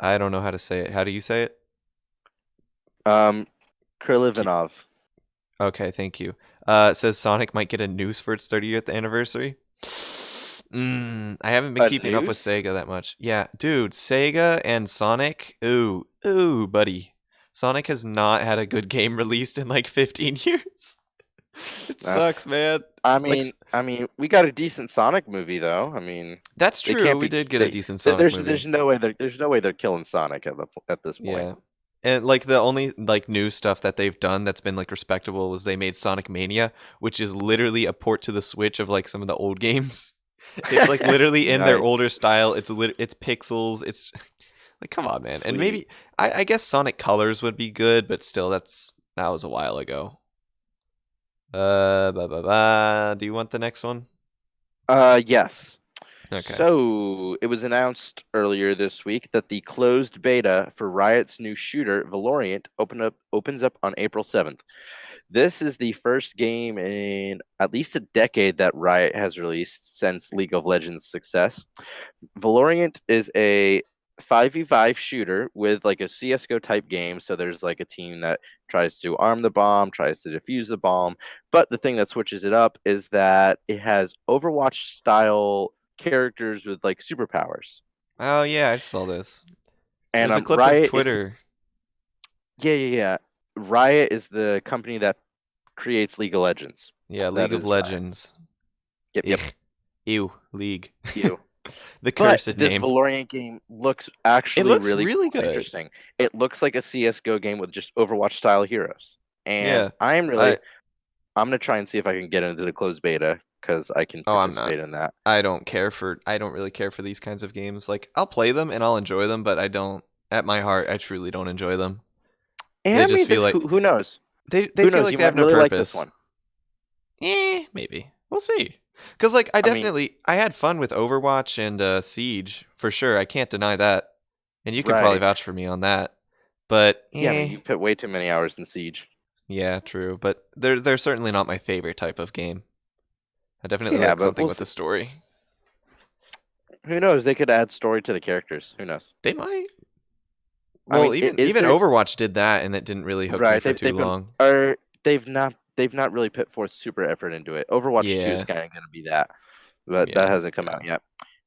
Speaker 1: I don't know how to say it. How do you say it?
Speaker 2: Um,
Speaker 1: Ki-
Speaker 2: Krilivanov.
Speaker 1: Okay, thank you. It says Sonic might get a noose for its 30th anniversary. I haven't been
Speaker 2: A
Speaker 1: keeping up with
Speaker 2: noose?
Speaker 1: Sega that much. Yeah, dude, Sega and Sonic. Ooh, buddy. Sonic has not had a good game released in like 15 years. It
Speaker 2: That's.
Speaker 1: sucks, man. Like
Speaker 2: I mean, we got a decent Sonic movie though. I mean,
Speaker 1: that's
Speaker 2: they
Speaker 1: true.
Speaker 2: can't
Speaker 1: We
Speaker 2: be.
Speaker 1: did get a decent Sonic movie.
Speaker 2: There's no way there's no way they're killing Sonic at this point.
Speaker 1: Yeah. And like the only like new stuff that they've done that's been like respectable was they made Sonic Mania, which is literally a port to the Switch of like some of the old games. It's like literally in their older
Speaker 2: Nice.
Speaker 1: style. It's pixels. It's like come on, man. And
Speaker 2: Sweet.
Speaker 1: maybe I guess Sonic Colors would be good, but still that was a while ago. Do you want the next one?
Speaker 2: Yes.
Speaker 1: Okay.
Speaker 2: So it was announced earlier this week that the closed beta for Riot's new shooter Valorant opens up on April 7th. This is the first game in at least a decade that Riot has released since League of Legends' success. Valorant is a 5v5 shooter with like a CS:GO type game. So there's like a team that tries to arm the bomb, tries to defuse the bomb. But the thing that switches it up is that it has Overwatch style characters with like superpowers.
Speaker 1: Oh yeah, I saw this.
Speaker 2: And
Speaker 1: There's a clip of
Speaker 2: Riot is
Speaker 1: Twitter.
Speaker 2: yeah. Riot is the company that creates League of Legends.
Speaker 1: Yeah,
Speaker 2: That
Speaker 1: League of
Speaker 2: is Riot.
Speaker 1: Legends.
Speaker 2: Yep.
Speaker 1: Ugh. Ew, League.
Speaker 2: You.
Speaker 1: The
Speaker 2: But
Speaker 1: cursed
Speaker 2: this
Speaker 1: name.
Speaker 2: Valorant game looks
Speaker 1: It
Speaker 2: actually
Speaker 1: looks
Speaker 2: really
Speaker 1: really
Speaker 2: cool and
Speaker 1: good.
Speaker 2: interesting. It looks like a CS:GO game with just Overwatch style heroes. And
Speaker 1: Yeah. I
Speaker 2: I'm gonna try and see if I can get into the closed beta because I can
Speaker 1: Oh, I'm not.
Speaker 2: participate in that.
Speaker 1: I don't really care for these kinds of games. Like I'll play them and I'll enjoy them, but I don't at my heart I truly don't enjoy them.
Speaker 2: And
Speaker 1: They
Speaker 2: I
Speaker 1: just
Speaker 2: mean,
Speaker 1: feel
Speaker 2: this
Speaker 1: like
Speaker 2: who knows?
Speaker 1: they
Speaker 2: Who
Speaker 1: feel
Speaker 2: knows?
Speaker 1: like
Speaker 2: You
Speaker 1: they have
Speaker 2: might
Speaker 1: no
Speaker 2: really like this
Speaker 1: purpose.
Speaker 2: one.
Speaker 1: Maybe. We'll see. Cuz like
Speaker 2: I mean,
Speaker 1: I had fun with Overwatch and Siege for sure. I can't deny that. And you could probably
Speaker 2: right?
Speaker 1: vouch for me on that. But
Speaker 2: Yeah, I mean, you put way too many hours in Siege.
Speaker 1: yeah, true. But they're certainly not my favorite type of game. I definitely
Speaker 2: Yeah,
Speaker 1: like
Speaker 2: but
Speaker 1: something
Speaker 2: we'll
Speaker 1: with
Speaker 2: see.
Speaker 1: a story.
Speaker 2: Who knows? They could add story to the characters. Who knows?
Speaker 1: They might.
Speaker 2: I
Speaker 1: Well,
Speaker 2: mean, is
Speaker 1: even
Speaker 2: there
Speaker 1: Overwatch did that, and it didn't really hook me
Speaker 2: right?
Speaker 1: for too
Speaker 2: They've been
Speaker 1: long.
Speaker 2: or they've not really put forth super effort into it. Overwatch 2 is
Speaker 1: Yeah,
Speaker 2: kind of going to be that, but that
Speaker 1: yeah,
Speaker 2: hasn't come
Speaker 1: yeah.
Speaker 2: out yet.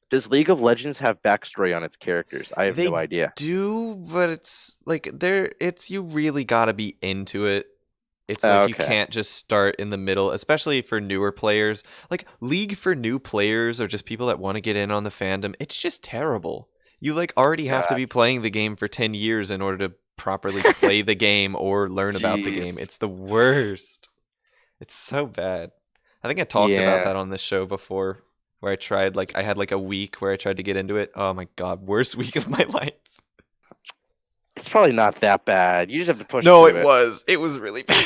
Speaker 2: Does League of Legends have backstory on its characters? I have no
Speaker 1: They
Speaker 2: idea.
Speaker 1: do, but it's like it's you really gotta be into it. It's like you
Speaker 2: Okay,
Speaker 1: can't just start in the middle, especially for newer players. Like League for new players or just people that want to get in on the fandom, it's just terrible. You like already have to
Speaker 2: God,
Speaker 1: be playing the game for 10 years in order to properly play the game or learn about the game.
Speaker 2: jeez,
Speaker 1: It's the worst. It's so bad. I think I talked about
Speaker 2: yeah,
Speaker 1: that on this show before, where I tried like I had like a week where I tried to get into it. Oh my god, worst week of my life.
Speaker 2: it's probably not that bad. You just have to push
Speaker 1: No,
Speaker 2: through
Speaker 1: it
Speaker 2: it.
Speaker 1: was. It was really bad.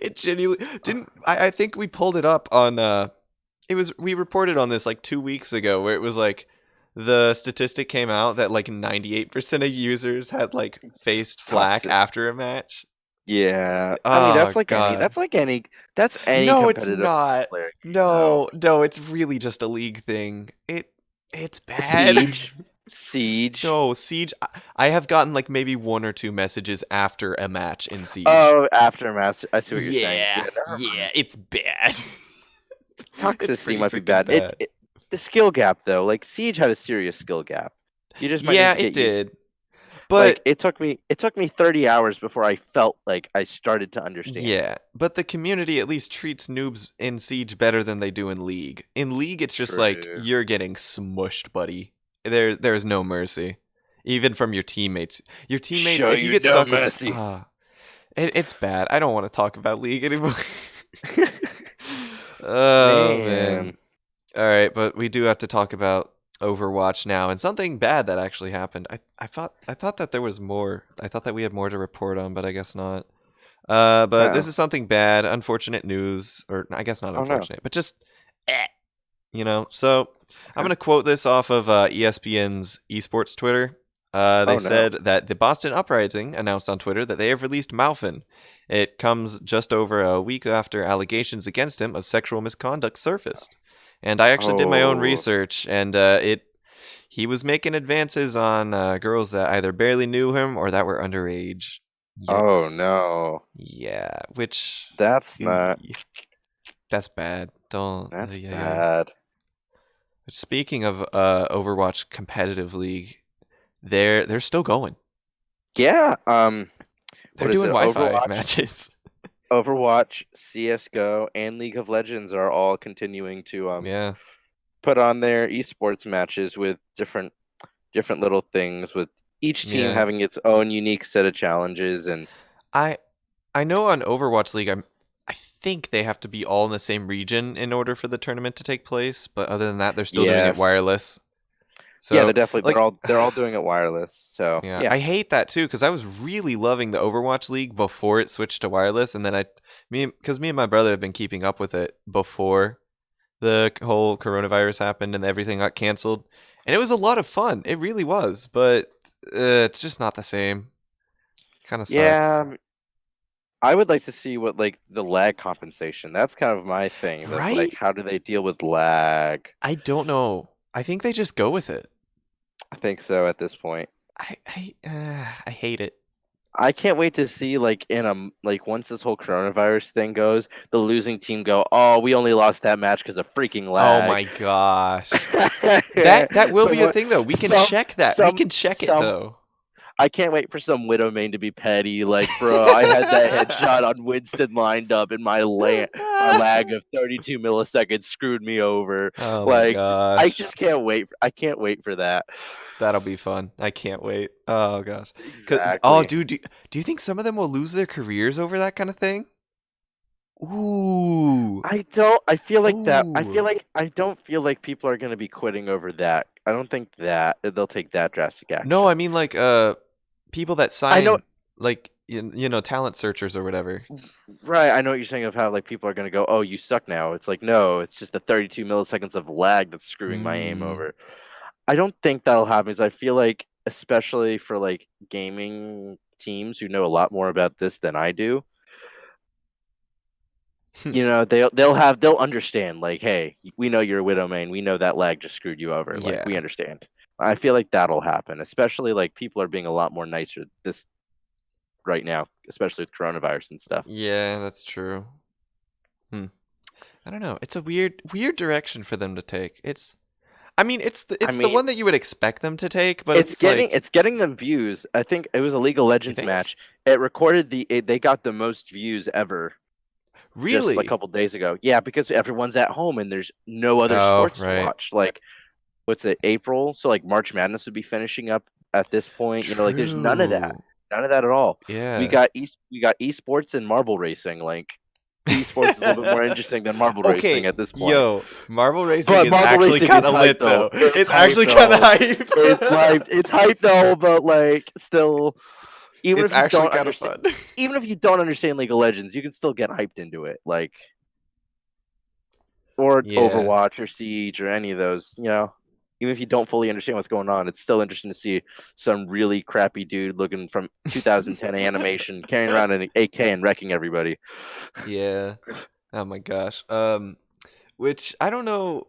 Speaker 1: It genuinely didn't. I think we pulled it up on. It was we reported on this like 2 weeks ago, where it was like the statistic came out that like 98% of users had like faced flack
Speaker 2: Toxic.
Speaker 1: after a match.
Speaker 2: Yeah, I mean
Speaker 1: Oh god.
Speaker 2: that's any
Speaker 1: No, it's
Speaker 2: competitive
Speaker 1: not.
Speaker 2: player game though.
Speaker 1: No, no, it's really just a league thing. It's bad.
Speaker 2: Siege, Siege.
Speaker 1: No, Siege. I have gotten like maybe one or two messages after a match in Siege.
Speaker 2: Oh, Aftermath. I see what you're saying. Yeah,
Speaker 1: Yeah,
Speaker 2: never
Speaker 1: yeah,
Speaker 2: mind.
Speaker 1: it's bad. It's
Speaker 2: Toxicity
Speaker 1: pretty
Speaker 2: might be
Speaker 1: freaking
Speaker 2: bad.
Speaker 1: bad.
Speaker 2: The skill gap though, like Siege had a serious skill gap. You just might need
Speaker 1: Yeah,
Speaker 2: to
Speaker 1: it
Speaker 2: get used.
Speaker 1: did.
Speaker 2: Like
Speaker 1: But
Speaker 2: it took me 30 hours before I felt like I started to understand.
Speaker 1: yeah, but the community at least treats noobs in Siege better than they do in League. In League, it's just like
Speaker 2: True.
Speaker 1: you're getting smushed, buddy. There's no mercy, even from your teammates. Your teammates,
Speaker 2: Show
Speaker 1: if you
Speaker 2: you
Speaker 1: get
Speaker 2: no
Speaker 1: stuck with,
Speaker 2: mercy.
Speaker 1: it's bad. I don't want to talk about League anymore. Oh man.
Speaker 2: Man.
Speaker 1: All right, but we do have to talk about Overwatch now and something bad that actually happened. I thought that there was more. I thought that we had more to report on, but I guess not. But this
Speaker 2: Oh.
Speaker 1: is something bad, unfortunate news, or I guess not
Speaker 2: Oh no.
Speaker 1: unfortunate, but just So I'm gonna quote this off of ESPN's esports Twitter. They
Speaker 2: Oh no.
Speaker 1: said that the Boston Uprising announced on Twitter that they have released Malfin. It comes just over a week after allegations against him of sexual misconduct surfaced. And I actually did my own
Speaker 2: Oh.
Speaker 1: research, and he was making advances on girls that either barely knew him or that were underage.
Speaker 2: Oh
Speaker 1: Yikes.
Speaker 2: no.
Speaker 1: Yeah, which
Speaker 2: That's not.
Speaker 1: eey, that's bad. Don't.
Speaker 2: That's
Speaker 1: Yeah, yeah.
Speaker 2: bad.
Speaker 1: Speaking of Overwatch competitive league, they're still going.
Speaker 2: Yeah.
Speaker 1: They're
Speaker 2: What is
Speaker 1: doing
Speaker 2: it?
Speaker 1: Wi-Fi matches.
Speaker 2: Overwatch, CS:GO, and League of Legends are all continuing to
Speaker 1: Yeah,
Speaker 2: put on their esports matches with different little things, with each team
Speaker 1: yeah.
Speaker 2: having its own unique set of challenges. And
Speaker 1: I I know on Overwatch League, I think they have to be all in the same region in order for the tournament to take place. But other than that, they're still doing it
Speaker 2: yes,
Speaker 1: wireless.
Speaker 2: yeah,
Speaker 1: So
Speaker 2: they're
Speaker 1: like,
Speaker 2: all doing it wireless. So
Speaker 1: yeah,
Speaker 2: yeah,
Speaker 1: I hate that too because I was really loving the Overwatch League before it switched to wireless, and then me and my brother have been keeping up with it before the whole coronavirus happened and everything got canceled, and it was a lot of fun. It really was, but it's just not the same. Kind of sucks,
Speaker 2: yeah. I would like to see what like the lag compensation. That's kind of my thing. That like
Speaker 1: right?
Speaker 2: how do they deal with lag?
Speaker 1: I don't know. I think they just go with it.
Speaker 2: I think so at this point.
Speaker 1: I hate it.
Speaker 2: I can't wait to see like like once this whole coronavirus thing goes, the losing team go, "Oh, we only lost that match because of freaking
Speaker 1: Oh
Speaker 2: lag."
Speaker 1: my gosh. That will be a
Speaker 2: Someone,
Speaker 1: thing though. We can
Speaker 2: some,
Speaker 1: check that. We
Speaker 2: some,
Speaker 1: can check it
Speaker 2: some.
Speaker 1: though.
Speaker 2: I can't wait for some Widowmain to be petty. Like, bro, I had that headshot on Winston lined up, and my lag of 32 milliseconds screwed me over.
Speaker 1: Oh my
Speaker 2: Like, I
Speaker 1: gosh.
Speaker 2: just can't wait. I can't wait for that.
Speaker 1: That'll be fun. I can't wait. Oh gosh. Oh,
Speaker 2: Exactly.
Speaker 1: dude, do you think some of them will lose their careers over that kind of thing? Ooh.
Speaker 2: I don't. I feel like that. I
Speaker 1: Ooh.
Speaker 2: feel like I don't feel like people are going to be quitting over that. I don't think that they'll take that drastic
Speaker 1: No,
Speaker 2: action.
Speaker 1: I mean like people that
Speaker 2: I know,
Speaker 1: sign like talent searchers or whatever.
Speaker 2: right? I know what you're saying of how like people are going to go, "Oh, you suck now." It's like, no, it's just the 32 milliseconds of lag that's screwing my aim
Speaker 1: Mm.
Speaker 2: over. I don't think that'll happen. Because I feel like, especially for like gaming teams who know a lot more about this than I do, they'll understand, like, hey, we know you're a widow main, we know that lag just screwed you over, like, we
Speaker 1: Yeah.
Speaker 2: understand. I feel like that'll happen, especially like people are being a lot more nicer this right now, especially with coronavirus and stuff.
Speaker 1: Yeah, that's true. Hmm. I don't know. It's a weird direction for them to take. I mean,
Speaker 2: I
Speaker 1: it's the
Speaker 2: mean,
Speaker 1: one that you would expect them to take, but it's like,
Speaker 2: it's getting them views. I think it was a League of
Speaker 1: you
Speaker 2: Legends
Speaker 1: think?
Speaker 2: match. They got the most views ever just a
Speaker 1: Really?
Speaker 2: couple days ago. Yeah, because everyone's at home and there's no other
Speaker 1: Oh,
Speaker 2: sports to
Speaker 1: right.
Speaker 2: watch. Like, what's it, April? So like March Madness would be finishing up at this point. Like, there's none of that.
Speaker 1: True.
Speaker 2: None of that at all.
Speaker 1: Yeah.
Speaker 2: We got esports and marble racing. Like, esports is a little bit more interesting than marble racing
Speaker 1: Okay,
Speaker 2: at this point.
Speaker 1: yo, Marvel Racing
Speaker 2: But
Speaker 1: is
Speaker 2: marble
Speaker 1: actually
Speaker 2: racing
Speaker 1: kind
Speaker 2: is
Speaker 1: of
Speaker 2: hype
Speaker 1: lit
Speaker 2: though.
Speaker 1: though.
Speaker 2: It's
Speaker 1: It's
Speaker 2: hype
Speaker 1: actually kind of
Speaker 2: though.
Speaker 1: hype.
Speaker 2: It's hype though, but like still, even
Speaker 1: It's
Speaker 2: if you
Speaker 1: actually
Speaker 2: don't
Speaker 1: kind of
Speaker 2: understand
Speaker 1: fun.
Speaker 2: even if you don't understand League of Legends, you can still get hyped into it. Like, or
Speaker 1: Yeah.
Speaker 2: Overwatch or Siege or any of those, even if you don't fully understand what's going on, it's still interesting to see some really crappy dude looking from 2010 animation carrying around an AK and wrecking everybody.
Speaker 1: Yeah. Oh my gosh. Which I don't know.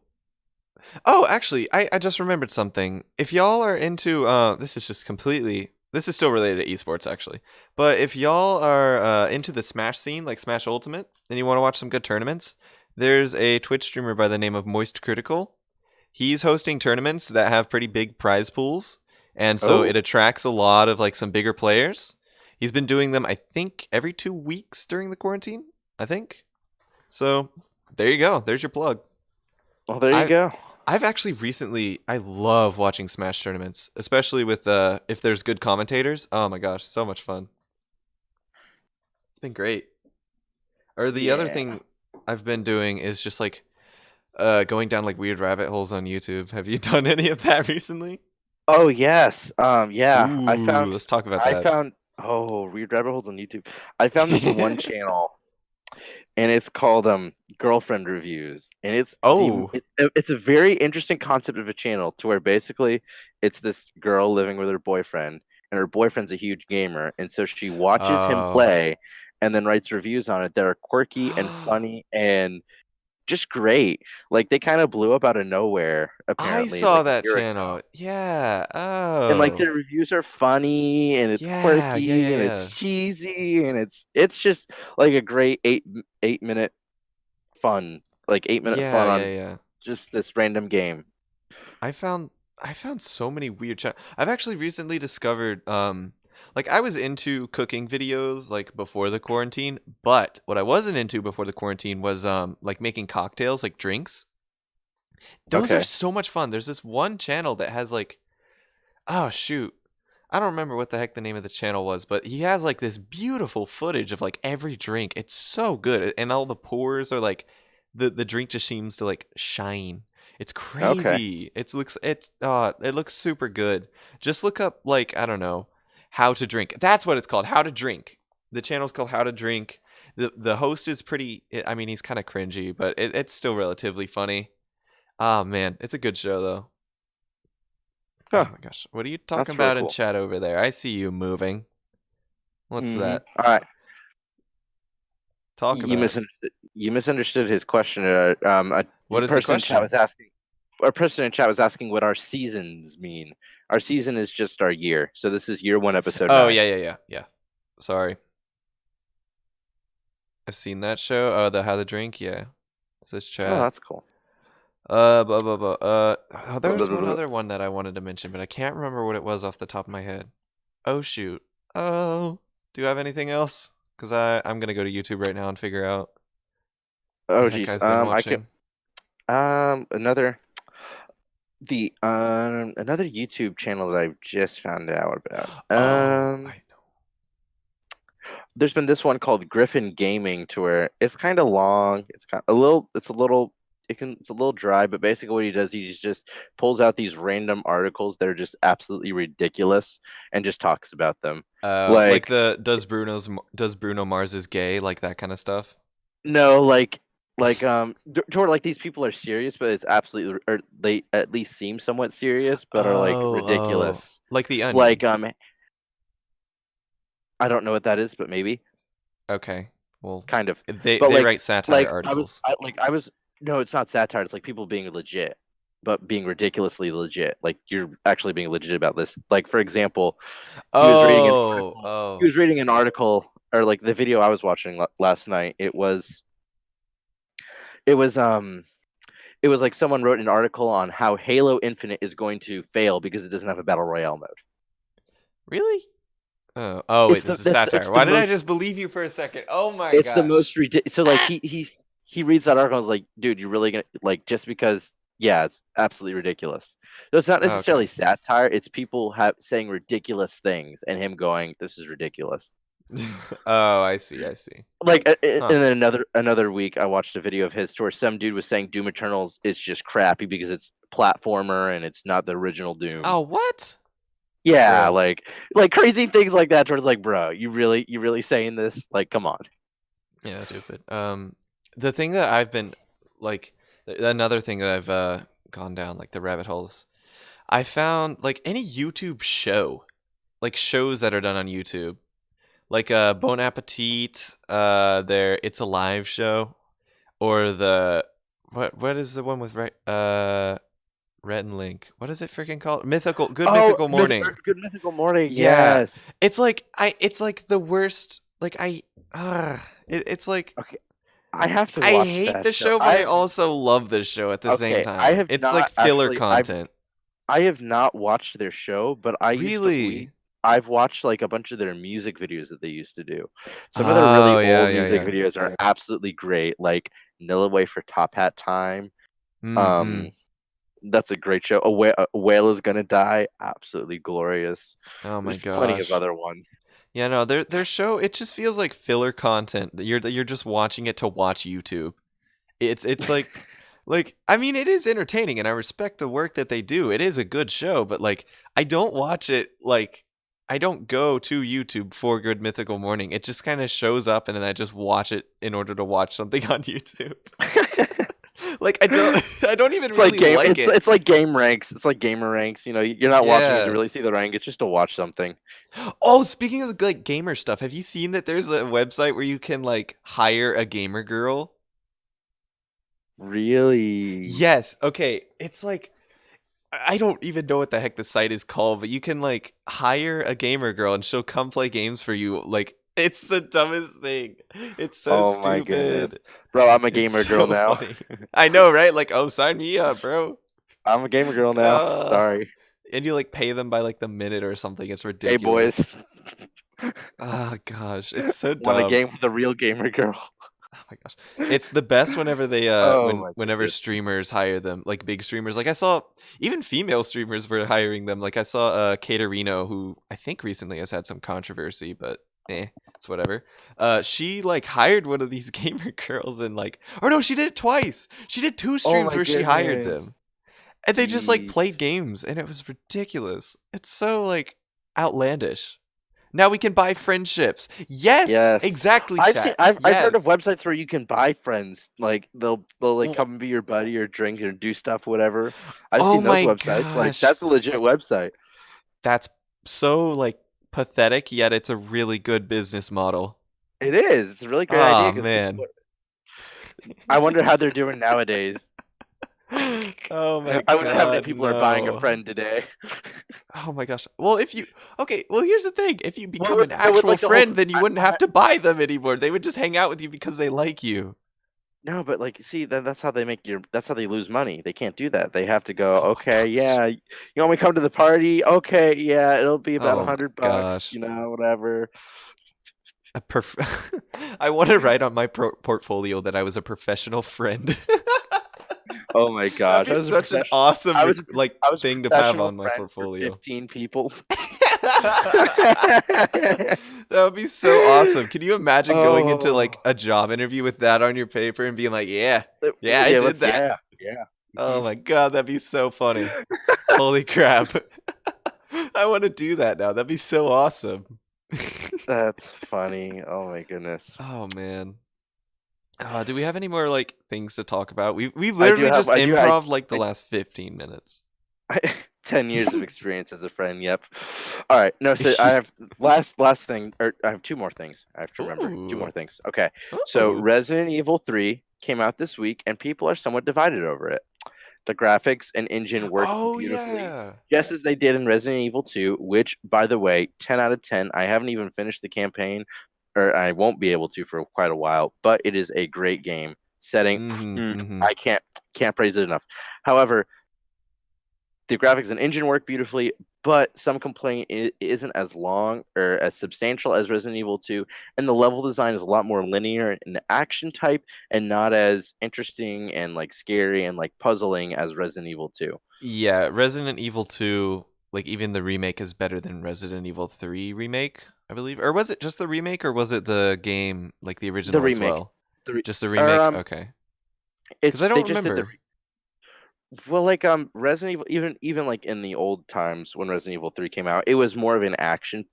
Speaker 1: Oh, actually, I just remembered something. If y'all are into this is just completely this is still related to esports actually. But if y'all are into the Smash scene, like Smash Ultimate, and you want to watch some good tournaments, there's a Twitch streamer by the name of Moist Critical. He's hosting tournaments that have pretty big prize pools, and so it
Speaker 2: Oh,
Speaker 1: attracts a lot of like some bigger players. He's been doing them, I think, every 2 weeks during the quarantine. I think. So there you go. There's your plug.
Speaker 2: well, there you
Speaker 1: I
Speaker 2: go.
Speaker 1: I've actually recently I love watching Smash tournaments, especially with if there's good commentators. Oh my gosh, so much fun. It's been great. Or the other
Speaker 2: Yeah.
Speaker 1: thing I've been doing is just like going down like weird rabbit holes on YouTube. Have you done any of that recently?
Speaker 2: Oh yes. Yeah.
Speaker 1: Ooh, let's talk about
Speaker 2: I
Speaker 1: that.
Speaker 2: found oh, weird rabbit holes on YouTube. I found this one channel and it's called girlfriend reviews, and
Speaker 1: Oh.
Speaker 2: it's a very interesting concept of a channel to where basically it's this girl living with her boyfriend, and her boyfriend's a huge gamer, and so she watches him
Speaker 1: Oh.
Speaker 2: play and then writes reviews on it that are quirky and funny and just great. Like, they kind of blew up out of nowhere
Speaker 1: I
Speaker 2: apparently
Speaker 1: saw
Speaker 2: like a
Speaker 1: that
Speaker 2: year ago,
Speaker 1: channel. Yeah.
Speaker 2: and like
Speaker 1: Oh.
Speaker 2: their reviews are funny and it's
Speaker 1: Yeah, yeah, yeah,
Speaker 2: quirky and it's
Speaker 1: yeah.
Speaker 2: cheesy and it's just like a great 8 minute fun, like 8 minute
Speaker 1: Yeah,
Speaker 2: fun
Speaker 1: yeah,
Speaker 2: on
Speaker 1: yeah.
Speaker 2: just this random game.
Speaker 1: I found I found so many weird I've actually recently discovered like I was into cooking videos like before the quarantine, but what I wasn't into before the quarantine was like making cocktails, like drinks. Those are
Speaker 2: Okay.
Speaker 1: so much fun. There's this one channel that has like oh shoot. I don't remember what the heck the name of the channel was, but he has like this beautiful footage of like every drink. It's so good. And all the pours are like the drink just seems to like shine. It's
Speaker 2: Okay.
Speaker 1: crazy. It looks super good. Just look up like I don't know, how to drink. That's what it's called. How to drink. The channel's called How to Drink. The host is pretty I mean he's kind of cringy, but it's still relatively funny. Oh man, it's a good show though. Oh
Speaker 2: Huh.
Speaker 1: my gosh. What are you talking
Speaker 2: That's real
Speaker 1: about in
Speaker 2: cool.
Speaker 1: chat over there? I see you moving. What's that?
Speaker 2: All right.
Speaker 1: Talk about it.
Speaker 2: You misunderstood his question.
Speaker 1: What is the
Speaker 2: Person in chat
Speaker 1: question?
Speaker 2: was asking. Our person in chat was asking what our seasons mean. Our season is just our year. So this is year one, episode
Speaker 1: Oh,
Speaker 2: 9.
Speaker 1: yeah, yeah, yeah, yeah. Sorry. I've seen that show. Oh, the How to Drink. Yeah. Is this
Speaker 2: Oh,
Speaker 1: chat?
Speaker 2: that's cool.
Speaker 1: Blah, blah, blah. Oh, there
Speaker 2: Blah, blah,
Speaker 1: was
Speaker 2: blah,
Speaker 1: one
Speaker 2: blah.
Speaker 1: other one that I wanted to mention, but I can't remember what it was off the top of my head. Oh, shoot. Oh, do you have anything else? Because I'm going to go to YouTube right now and figure out the
Speaker 2: Oh,
Speaker 1: heck
Speaker 2: geez.
Speaker 1: I've been
Speaker 2: I could.
Speaker 1: watching.
Speaker 2: Another YouTube channel that I've just found out about.
Speaker 1: Oh, I know.
Speaker 2: there's been this one called Griffin Gaming to where it's kind of long. It's kind a little. It's a little. It's a little dry, but basically what he does, he just pulls out these random articles that are just absolutely ridiculous and just talks about them.
Speaker 1: Like
Speaker 2: Like
Speaker 1: the does Bruno Mars is gay, like that kind of stuff.
Speaker 2: no, toward like these people are serious, but it's absolutely or they at least seem somewhat serious, but are like
Speaker 1: Oh,
Speaker 2: ridiculous.
Speaker 1: like The
Speaker 2: Like
Speaker 1: Onion.
Speaker 2: I don't know what that is, but maybe
Speaker 1: Okay, well,
Speaker 2: kind of. But
Speaker 1: they write satire articles.
Speaker 2: I was no, it's not satire. It's like people being legit, but being ridiculously legit. Like you're actually being legit about this. Like for example, he was reading an
Speaker 1: Oh,
Speaker 2: article. He
Speaker 1: oh,
Speaker 2: was reading an article, or like the video I was watching last night. It was it was like someone wrote an article on how Halo Infinite is going to fail because it doesn't have a battle royale mode.
Speaker 1: really? Oh, wait,
Speaker 2: It's
Speaker 1: this
Speaker 2: the
Speaker 1: is
Speaker 2: that's
Speaker 1: satire.
Speaker 2: it's the
Speaker 1: Why did I
Speaker 2: most
Speaker 1: just believe you for a second? Oh my
Speaker 2: it's the
Speaker 1: gosh.
Speaker 2: most ridiculous. So like he reads that article and is like, dude, you're really gonna like just because yeah, it's absolutely ridiculous. So it's not necessarily
Speaker 1: Okay.
Speaker 2: satire. It's people saying ridiculous things and him going, "This is ridiculous."
Speaker 1: Oh, I see, I see.
Speaker 2: And
Speaker 1: Huh.
Speaker 2: then another week, I watched a video of his where some dude was saying Doom Eternals is just crappy because it's platformer and it's not the original Doom.
Speaker 1: Oh, what?
Speaker 2: Yeah,
Speaker 1: Bro.
Speaker 2: like crazy things like that. Towards like, bro, you really saying this? Like, come on.
Speaker 1: Yeah, stupid. The thing that I've been like, another thing that I've gone down like the rabbit holes. I found like any YouTube show, like shows that are done on YouTube, like Bon Appetit, their It's a Live show, or the what is the one with Rhett and Link? What is it freaking called? Good
Speaker 2: Oh,
Speaker 1: Mythical Morning.
Speaker 2: Good Mythical Morning.
Speaker 1: Yeah,
Speaker 2: Yes.
Speaker 1: it's like the worst. Like it's like
Speaker 2: Okay, I have to
Speaker 1: I
Speaker 2: watch
Speaker 1: hate
Speaker 2: that
Speaker 1: the
Speaker 2: show.
Speaker 1: show, but I also love this show at the same
Speaker 2: Okay, I
Speaker 1: time.
Speaker 2: have
Speaker 1: It's like
Speaker 2: not
Speaker 1: filler
Speaker 2: actually.
Speaker 1: content.
Speaker 2: I have not watched their show, but
Speaker 1: Really?
Speaker 2: I've watched like a bunch of their music videos that they used to do. Some of their really
Speaker 1: Oh yeah,
Speaker 2: old
Speaker 1: yeah,
Speaker 2: music
Speaker 1: yeah.
Speaker 2: videos are absolutely great, like Nillaway for Top Hat Time.
Speaker 1: Mm-hmm.
Speaker 2: Um, that's a great show. A Whale is Gonna Die, absolutely glorious.
Speaker 1: Oh my
Speaker 2: There's plenty of
Speaker 1: gosh.
Speaker 2: other ones.
Speaker 1: Yeah, no, their show it just feels like filler content. You're just watching it to watch YouTube. It's like I mean it is entertaining and I respect the work that they do. It is a good show, but like I don't watch it like I don't go to YouTube for Good Mythical Morning. It just kind of shows up and then I just watch it in order to watch something on YouTube. Like I don't I don't even really like it.
Speaker 2: It's like game ranks. It's like gamer ranks. You know, you're not watching it to
Speaker 1: Yeah.
Speaker 2: really see the rank. It's just to watch something.
Speaker 1: Oh, speaking of like gamer stuff, have you seen that there's a website where you can like hire a gamer girl?
Speaker 2: Really?
Speaker 1: Yes. Okay. It's like I don't even know what the heck the site is called, but you can like hire a gamer girl and she'll come play games for you. Like it's the dumbest thing. It's so
Speaker 2: Oh my goodness,
Speaker 1: stupid.
Speaker 2: bro! I'm a
Speaker 1: It's
Speaker 2: gamer girl
Speaker 1: so
Speaker 2: now.
Speaker 1: funny. I know, right? Like, oh, sign me up, bro.
Speaker 2: I'm a gamer girl now.
Speaker 1: Uh,
Speaker 2: Sorry.
Speaker 1: and you like pay them by like the minute or something. It's
Speaker 2: Hey
Speaker 1: ridiculous.
Speaker 2: boys,
Speaker 1: Oh gosh, it's so
Speaker 2: want a
Speaker 1: dumb.
Speaker 2: game with a real gamer girl?
Speaker 1: Oh my gosh. It's the best whenever they
Speaker 2: Oh my
Speaker 1: whenever
Speaker 2: goodness.
Speaker 1: streamers hire them, like big streamers. Like I saw even female streamers were hiring them. Like I saw Caterino, who I think recently has had some controversy, but it's whatever. She like hired one of these gamer girls and like or no, she did it twice. She did two
Speaker 2: Oh
Speaker 1: streams
Speaker 2: my
Speaker 1: where she hired them.
Speaker 2: goodness.
Speaker 1: And they just like played
Speaker 2: Jeez.
Speaker 1: games and it was ridiculous. It's so like outlandish. Now we can buy friendships. Yes,
Speaker 2: Yes.
Speaker 1: exactly, chat.
Speaker 2: I've heard of
Speaker 1: Yes.
Speaker 2: websites where you can buy friends. Like they'll like
Speaker 1: Wh-
Speaker 2: come and be your buddy or drink or do stuff, whatever. I've
Speaker 1: Oh
Speaker 2: seen those
Speaker 1: my
Speaker 2: websites. Like
Speaker 1: gosh.
Speaker 2: that's a legit website.
Speaker 1: That's so like pathetic, yet it's a really good business model.
Speaker 2: It is. It's a really great idea
Speaker 1: Oh
Speaker 2: because people.
Speaker 1: man.
Speaker 2: I wonder how they're doing nowadays.
Speaker 1: Oh my
Speaker 2: I wonder how many
Speaker 1: god,
Speaker 2: people are buying a
Speaker 1: no.
Speaker 2: friend today.
Speaker 1: Oh my gosh. Well, if you okay, well here's the thing. If you
Speaker 2: What
Speaker 1: become
Speaker 2: would
Speaker 1: an
Speaker 2: no, with
Speaker 1: actual
Speaker 2: like the whole
Speaker 1: friend, then you wouldn't have to buy them anymore. They would just hang out with you because they like you.
Speaker 2: no, but like, see, then that's how they make your. That's how they lose money. They can't do that. They have to go.
Speaker 1: Oh my
Speaker 2: Okay,
Speaker 1: gosh.
Speaker 2: yeah, you want me to come to the party? Okay, yeah, it'll be about
Speaker 1: Oh my
Speaker 2: $100.
Speaker 1: gosh.
Speaker 2: You know, whatever.
Speaker 1: I want to write on my portfolio that I was a professional friend.
Speaker 2: Oh my
Speaker 1: That'd
Speaker 2: gosh,
Speaker 1: be such an awesome
Speaker 2: I was a,
Speaker 1: like
Speaker 2: I was a
Speaker 1: thing to have
Speaker 2: professional
Speaker 1: on my
Speaker 2: friend for
Speaker 1: portfolio.
Speaker 2: 15 people.
Speaker 1: That would be so awesome. Can you imagine going into like
Speaker 2: Oh,
Speaker 1: a job interview with that on your paper and being like, "Yeah, yeah, I
Speaker 2: yeah,
Speaker 1: did that."
Speaker 2: yeah.
Speaker 1: Oh
Speaker 2: Mhm.
Speaker 1: my god, that'd be so funny. Holy crap. I want to do that now. That'd be so awesome.
Speaker 2: That's funny. Oh my goodness.
Speaker 1: Oh man. Do we have any more like things to talk about? We literally just
Speaker 2: I do,
Speaker 1: improv like the
Speaker 2: I
Speaker 1: last 15 minutes.
Speaker 2: 10 years of experience as a friend. Yep. All right. No, so I have last thing, or I have two more things. I have to remember two
Speaker 1: Ooh.
Speaker 2: more things. Okay. So
Speaker 1: Ooh.
Speaker 2: Resident Evil 3 came out this week, and people are somewhat divided over it. The graphics and engine work
Speaker 1: Oh
Speaker 2: beautifully,
Speaker 1: yeah.
Speaker 2: just as they did in Resident Evil 2, which, by the way, 10 out of 10. I haven't even finished the campaign, or I won't be able to for quite a while, but it is a great game. Setting,
Speaker 1: Mhm. Mhm.
Speaker 2: I can't praise it enough. However, the graphics and engine work beautifully, but some complaint it isn't as long or as substantial as Resident Evil 2, and the level design is a lot more linear and action type, and not as interesting and like scary and like puzzling as Resident Evil 2.
Speaker 1: Yeah, Resident Evil 2, like even the remake is better than Resident Evil 3 remake, I believe. Or was it just the remake or was it the game like the
Speaker 2: The
Speaker 1: original as
Speaker 2: remake,
Speaker 1: well?
Speaker 2: the re-
Speaker 1: Just the
Speaker 2: or
Speaker 1: remake? Okay. Cuz
Speaker 2: it's
Speaker 1: I
Speaker 2: they
Speaker 1: don't
Speaker 2: just did the
Speaker 1: remember.
Speaker 2: well, like Resident Evil, even like in the old times when Resident Evil 3 came out, it was more of an action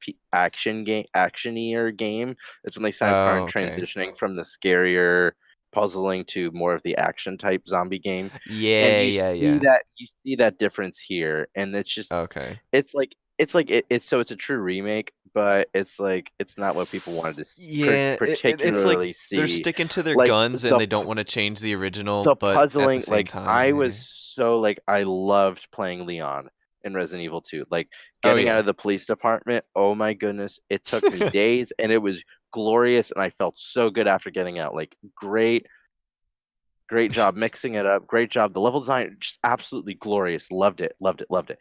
Speaker 2: game, actionier game. It's when they started kind of
Speaker 1: Oh, okay.
Speaker 2: transitioning from the scarier puzzling to more of the action type zombie game. And
Speaker 1: Yeah, yeah, yeah.
Speaker 2: you see that difference here, and it's just
Speaker 1: Okay.
Speaker 2: it's so it's a true remake, but it's like it's not what people wanted to
Speaker 1: Yeah, it's like
Speaker 2: particularly
Speaker 1: they're
Speaker 2: see.
Speaker 1: sticking to their
Speaker 2: Like
Speaker 1: guns and they don't want to change the original,
Speaker 2: the
Speaker 1: but at the
Speaker 2: puzzling,
Speaker 1: same
Speaker 2: like
Speaker 1: time,
Speaker 2: I was
Speaker 1: yeah.
Speaker 2: so like I loved playing Leon in Resident Evil 2. Like
Speaker 1: Oh
Speaker 2: getting out
Speaker 1: yeah.
Speaker 2: of the police department, oh my goodness, it took me days and it was glorious and I felt so good after getting out. Like great job mixing it up. Great job. The level design just absolutely glorious. Loved it. Loved it. Loved it.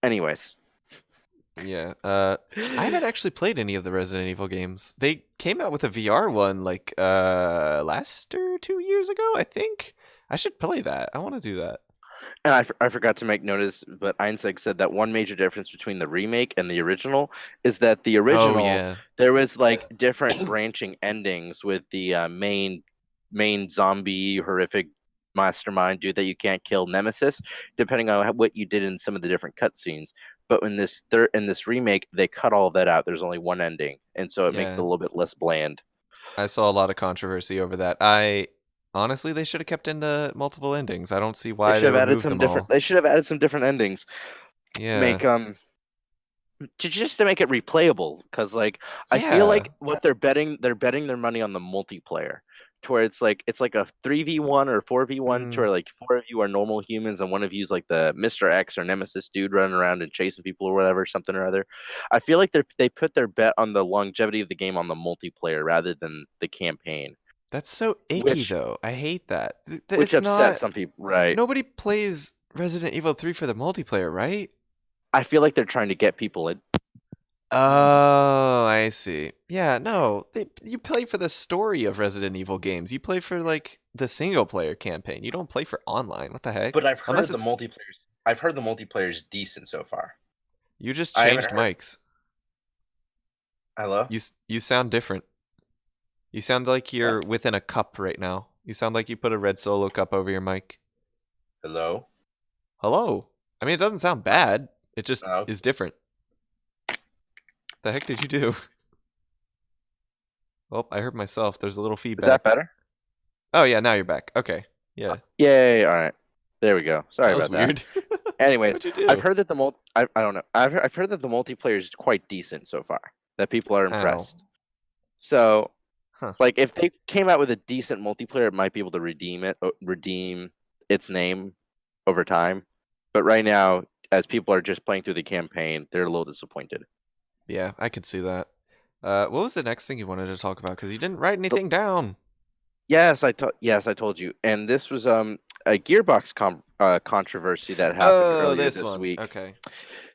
Speaker 2: Anyways.
Speaker 1: Yeah. I haven't actually played any of the Resident Evil games. They came out with a VR one like last or 2 years ago, I think. I should play that. I want to do that.
Speaker 2: And I forgot to make notice, but Einzig said that one major difference between the remake and the original is that the
Speaker 1: Oh
Speaker 2: original
Speaker 1: yeah.
Speaker 2: there was like different branching endings with the main zombie horrific mastermind dude that you can't kill Nemesis, depending on what you did in some of the different cutscenes. But in this remake, they cut all that out. There's only one ending, and so it makes it
Speaker 1: Yeah.
Speaker 2: a little bit less bland.
Speaker 1: I saw a lot of controversy over that. I honestly they should have kept in the multiple endings. I don't see why they removed them all.
Speaker 2: They should have added some different endings.
Speaker 1: Yeah.
Speaker 2: Make to just to make it replayable because like I feel
Speaker 1: Yeah.
Speaker 2: like what they're betting their money on the multiplayer to where it's like a 3v1 or 4v1 to
Speaker 1: Mm,
Speaker 2: where like four of you are normal humans and one of you is like the Mr. X or Nemesis dude running around and chasing people or whatever, something or other. I feel like they put their bet on the longevity of the game on the multiplayer rather than the campaign,
Speaker 1: that's so icky
Speaker 2: which
Speaker 1: though. I hate that. It's
Speaker 2: upsets
Speaker 1: not
Speaker 2: some people, right?
Speaker 1: nobody plays Resident Evil 3 for the multiplayer, right?
Speaker 2: I feel like they're trying to get people in.
Speaker 1: Oh, I see. Yeah, no, you play for the story of Resident Evil games. You play for like the single player campaign. You don't play for online. What the heck?
Speaker 2: But
Speaker 1: Unless it's
Speaker 2: I've heard the multiplayer is decent so far.
Speaker 1: you just
Speaker 2: I haven't
Speaker 1: changed
Speaker 2: heard.
Speaker 1: mics.
Speaker 2: Hello?
Speaker 1: You sound different. You sound like you're
Speaker 2: What?
Speaker 1: within a cup right now. You sound like you put a red solo cup over your mic.
Speaker 2: Hello?
Speaker 1: Hello. I mean, it doesn't sound bad. It just
Speaker 2: Oh,
Speaker 1: is different. The heck did you do? Oh, I heard myself. There's a little
Speaker 2: is that
Speaker 1: feedback.
Speaker 2: better?
Speaker 1: Oh yeah, now you're back. Okay. Yeah.
Speaker 2: Yay! All right, there we go. Sorry
Speaker 1: That was
Speaker 2: about that.
Speaker 1: weird.
Speaker 2: Anyways,
Speaker 1: What'd you
Speaker 2: I've
Speaker 1: do?
Speaker 2: heard that I don't know. I've heard that the multiplayer is quite decent so far. That people are
Speaker 1: Ow.
Speaker 2: impressed. So,
Speaker 1: Huh.
Speaker 2: like, if they came out with a decent multiplayer, it might be able to redeem its name over time. But right now, as people are just playing through the campaign, they're a little disappointed.
Speaker 1: Yeah, I could see that. What was the next thing you wanted to talk about? Because you didn't write
Speaker 2: The
Speaker 1: anything down.
Speaker 2: Yes, I told you. And this was a Gearbox controversy that happened
Speaker 1: Oh,
Speaker 2: earlier
Speaker 1: this
Speaker 2: this
Speaker 1: one.
Speaker 2: week.
Speaker 1: Okay.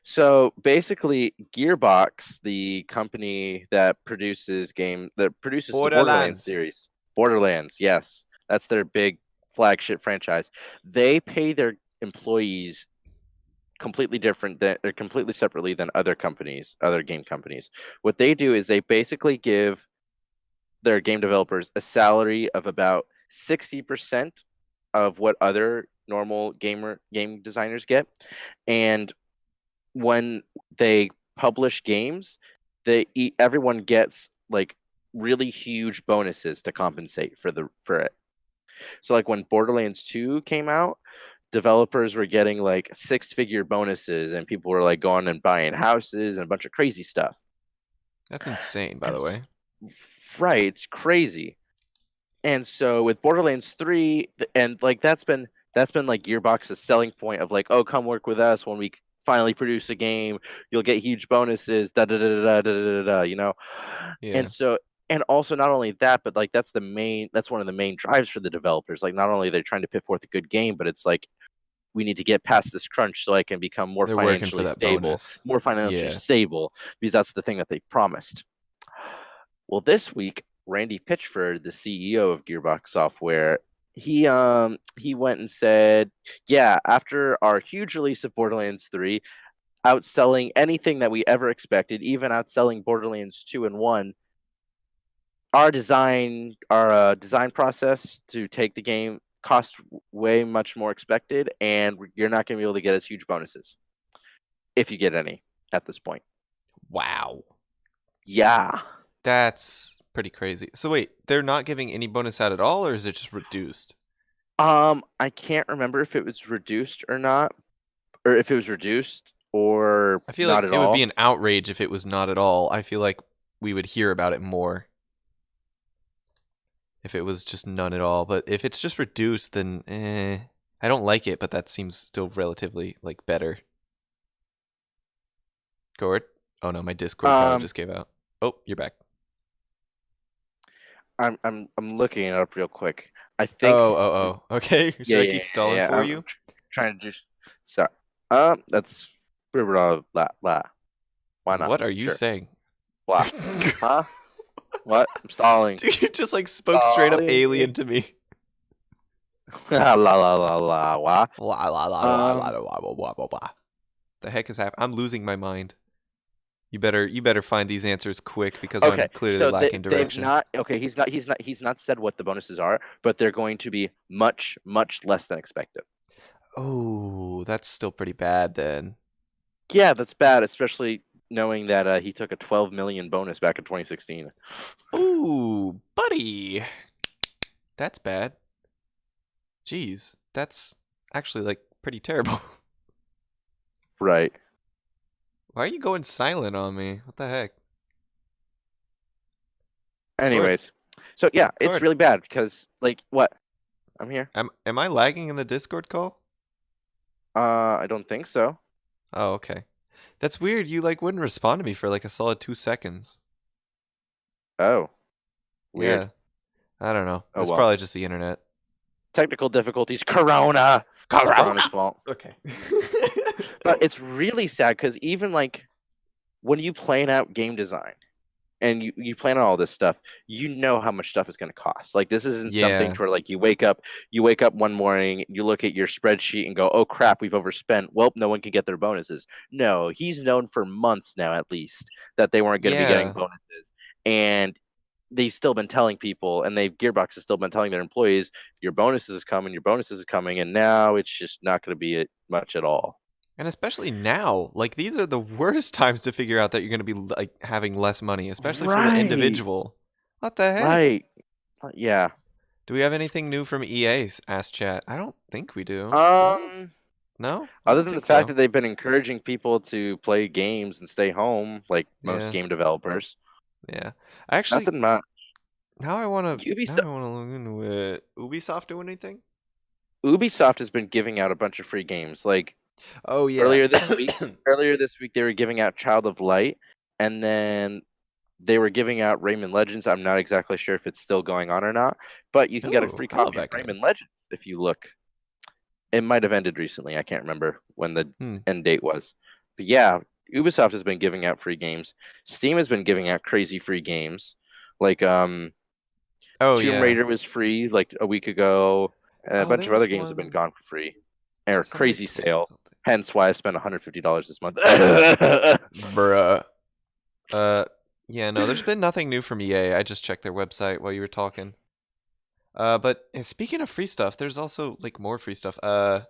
Speaker 2: So basically, Gearbox, the company that produces the Borderlands
Speaker 1: Borderlands.
Speaker 2: series, Borderlands, yes, that's their big flagship franchise. They pay their employees completely different than or completely separately than other companies, other game companies. What they do is they basically give their game developers a salary of about 60% of what other normal game designers get. And when they publish games, everyone gets like really huge bonuses to compensate for it. So like when Borderlands 2 came out, developers were getting like six-figure bonuses and people were like going and buying houses and a bunch of crazy stuff.
Speaker 1: That's insane, by
Speaker 2: And
Speaker 1: the way.
Speaker 2: right, it's crazy. And so with Borderlands 3 and like that's been like Gearbox's selling point of like, oh, come work with us when we finally produce a game, you'll get huge bonuses, da da da da da da da da, you know. And
Speaker 1: Yeah,
Speaker 2: so and also not only that, but like that's one of the main drives for the developers. Like not only are they trying to put forth a good game, but it's like we need to get past this crunch so I can become
Speaker 1: they're working for that bonus.
Speaker 2: more financially
Speaker 1: Yeah.
Speaker 2: stable, because that's the thing that they promised. Well, this week, Randy Pitchford, the CEO of Gearbox Software, he went and said, "Yeah, after our huge release of Borderlands 3, outselling anything that we ever expected, even outselling Borderlands 2 and 1, our design process to take the game cost way much more expected, and you're not going to be able to get as huge bonuses if you get any at this point."
Speaker 1: Wow.
Speaker 2: Yeah.
Speaker 1: That's pretty crazy. So wait, they're not giving any bonus out at all, or is it just reduced?
Speaker 2: I can't remember if it was reduced or not, or if it was reduced or
Speaker 1: I feel
Speaker 2: not
Speaker 1: like
Speaker 2: at
Speaker 1: it would be
Speaker 2: all.
Speaker 1: an outrage if it was not at all. I feel like we would hear about it more if it was just none at all. But if it's just reduced, then I don't like it, but that seems still relatively like better. Gord? Oh no, my Discord probably
Speaker 2: Um,
Speaker 1: just gave out. Oh, you're back.
Speaker 2: I'm looking it up real quick. I think.
Speaker 1: Oh, oh, oh. Okay.
Speaker 2: Yeah,
Speaker 1: Should I
Speaker 2: yeah,
Speaker 1: keep
Speaker 2: yeah,
Speaker 1: stalling
Speaker 2: yeah.
Speaker 1: for
Speaker 2: I'm
Speaker 1: you?
Speaker 2: trying to just. Sorry. That's blah blah blah blah. Why not?
Speaker 1: What are you
Speaker 2: Sure.
Speaker 1: saying?
Speaker 2: Blah. Huh? What? I'm stalling.
Speaker 1: Dude, you just like spoke straight up
Speaker 2: Stalling.
Speaker 1: alien to me.
Speaker 2: La la la la. Wah.
Speaker 1: La la la la la
Speaker 2: Um.
Speaker 1: la la la la la. The heck is happening? I'm losing my mind. You better find these answers quick because
Speaker 2: Okay,
Speaker 1: I'm clearly
Speaker 2: so
Speaker 1: lacking
Speaker 2: they've
Speaker 1: direction.
Speaker 2: not. Okay, he's not said what the bonuses are, but they're going to be much less than expected.
Speaker 1: Oh, that's still pretty bad then.
Speaker 2: Yeah, that's bad, especially knowing that he took a 12 million bonus back in 2016.
Speaker 1: Ooh, buddy. That's bad. Jeez, that's actually like pretty terrible.
Speaker 2: Right.
Speaker 1: Why are you going silent on me? What the heck? Cord,
Speaker 2: Anyways, so yeah, it's
Speaker 1: Cord,
Speaker 2: really bad because like what? I'm here.
Speaker 1: am I lagging in the Discord call?
Speaker 2: I don't think so.
Speaker 1: Oh, okay. That's weird. You like wouldn't respond to me for like a solid 2 seconds.
Speaker 2: Oh, weird.
Speaker 1: Yeah, I don't know.
Speaker 2: Oh
Speaker 1: It's
Speaker 2: well.
Speaker 1: probably just the internet.
Speaker 2: Technical difficulties. Corona. It's Corona's
Speaker 1: Corona.
Speaker 2: fault.
Speaker 1: Okay.
Speaker 2: But it's really sad because even like when you plan out game design and you plan on all this stuff, you know how much stuff is going to cost. Like this isn't something
Speaker 1: Yeah.
Speaker 2: to where like you wake up one morning, you look at your spreadsheet and go, "Oh crap, we've overspent. Well, no one can get their bonuses." No, he's known for months now at least that they weren't going to be getting
Speaker 1: Yeah.
Speaker 2: bonuses. And they've still been telling people, and Gearbox has still been telling their employees, your bonuses is coming, your bonuses is coming, and now it's just not going to be much at all.
Speaker 1: And especially now, like these are the worst times to figure out that you're going to be like having less money, especially for the
Speaker 2: Right.
Speaker 1: individual. What the heck?
Speaker 2: Right. Yeah.
Speaker 1: Do we have anything new from EA? Asked chat. I don't think we do.
Speaker 2: Um,
Speaker 1: No, I
Speaker 2: Other
Speaker 1: don't
Speaker 2: than the
Speaker 1: think
Speaker 2: fact
Speaker 1: so.
Speaker 2: that they've been encouraging people to play games and stay home, like most
Speaker 1: Yeah,
Speaker 2: game developers,
Speaker 1: yeah. Actually,
Speaker 2: nothing much.
Speaker 1: now I
Speaker 2: Ubisoft,
Speaker 1: wanna look into it. Ubisoft do anything?
Speaker 2: Ubisoft has been giving out a bunch of free games. Like
Speaker 1: Oh yeah.
Speaker 2: earlier this week, earlier this week they were giving out Child of Light, and then they were giving out Rayman Legends. I'm not exactly sure if it's still going on or not, but you can get a
Speaker 1: Oh,
Speaker 2: free
Speaker 1: I love
Speaker 2: copy of
Speaker 1: that game.
Speaker 2: Rayman Legends if you look. It might have ended recently. I can't remember when the
Speaker 1: Hmm.
Speaker 2: end date was. But yeah, Ubisoft has been giving out free games. Steam has been giving out crazy free games. Like
Speaker 1: Oh
Speaker 2: Tomb
Speaker 1: yeah.
Speaker 2: Raider was free like a week ago, and a
Speaker 1: Oh,
Speaker 2: bunch
Speaker 1: there
Speaker 2: of other
Speaker 1: was
Speaker 2: games have been
Speaker 1: one.
Speaker 2: gone for free. or
Speaker 1: Sunday
Speaker 2: crazy sale.
Speaker 1: consulting.
Speaker 2: Hence why I spent $150 this month.
Speaker 1: Bruh. Uh, yeah, no, there's been nothing new from EA. I just checked their website while you were talking. But speaking of free stuff, there's also like more free stuff. I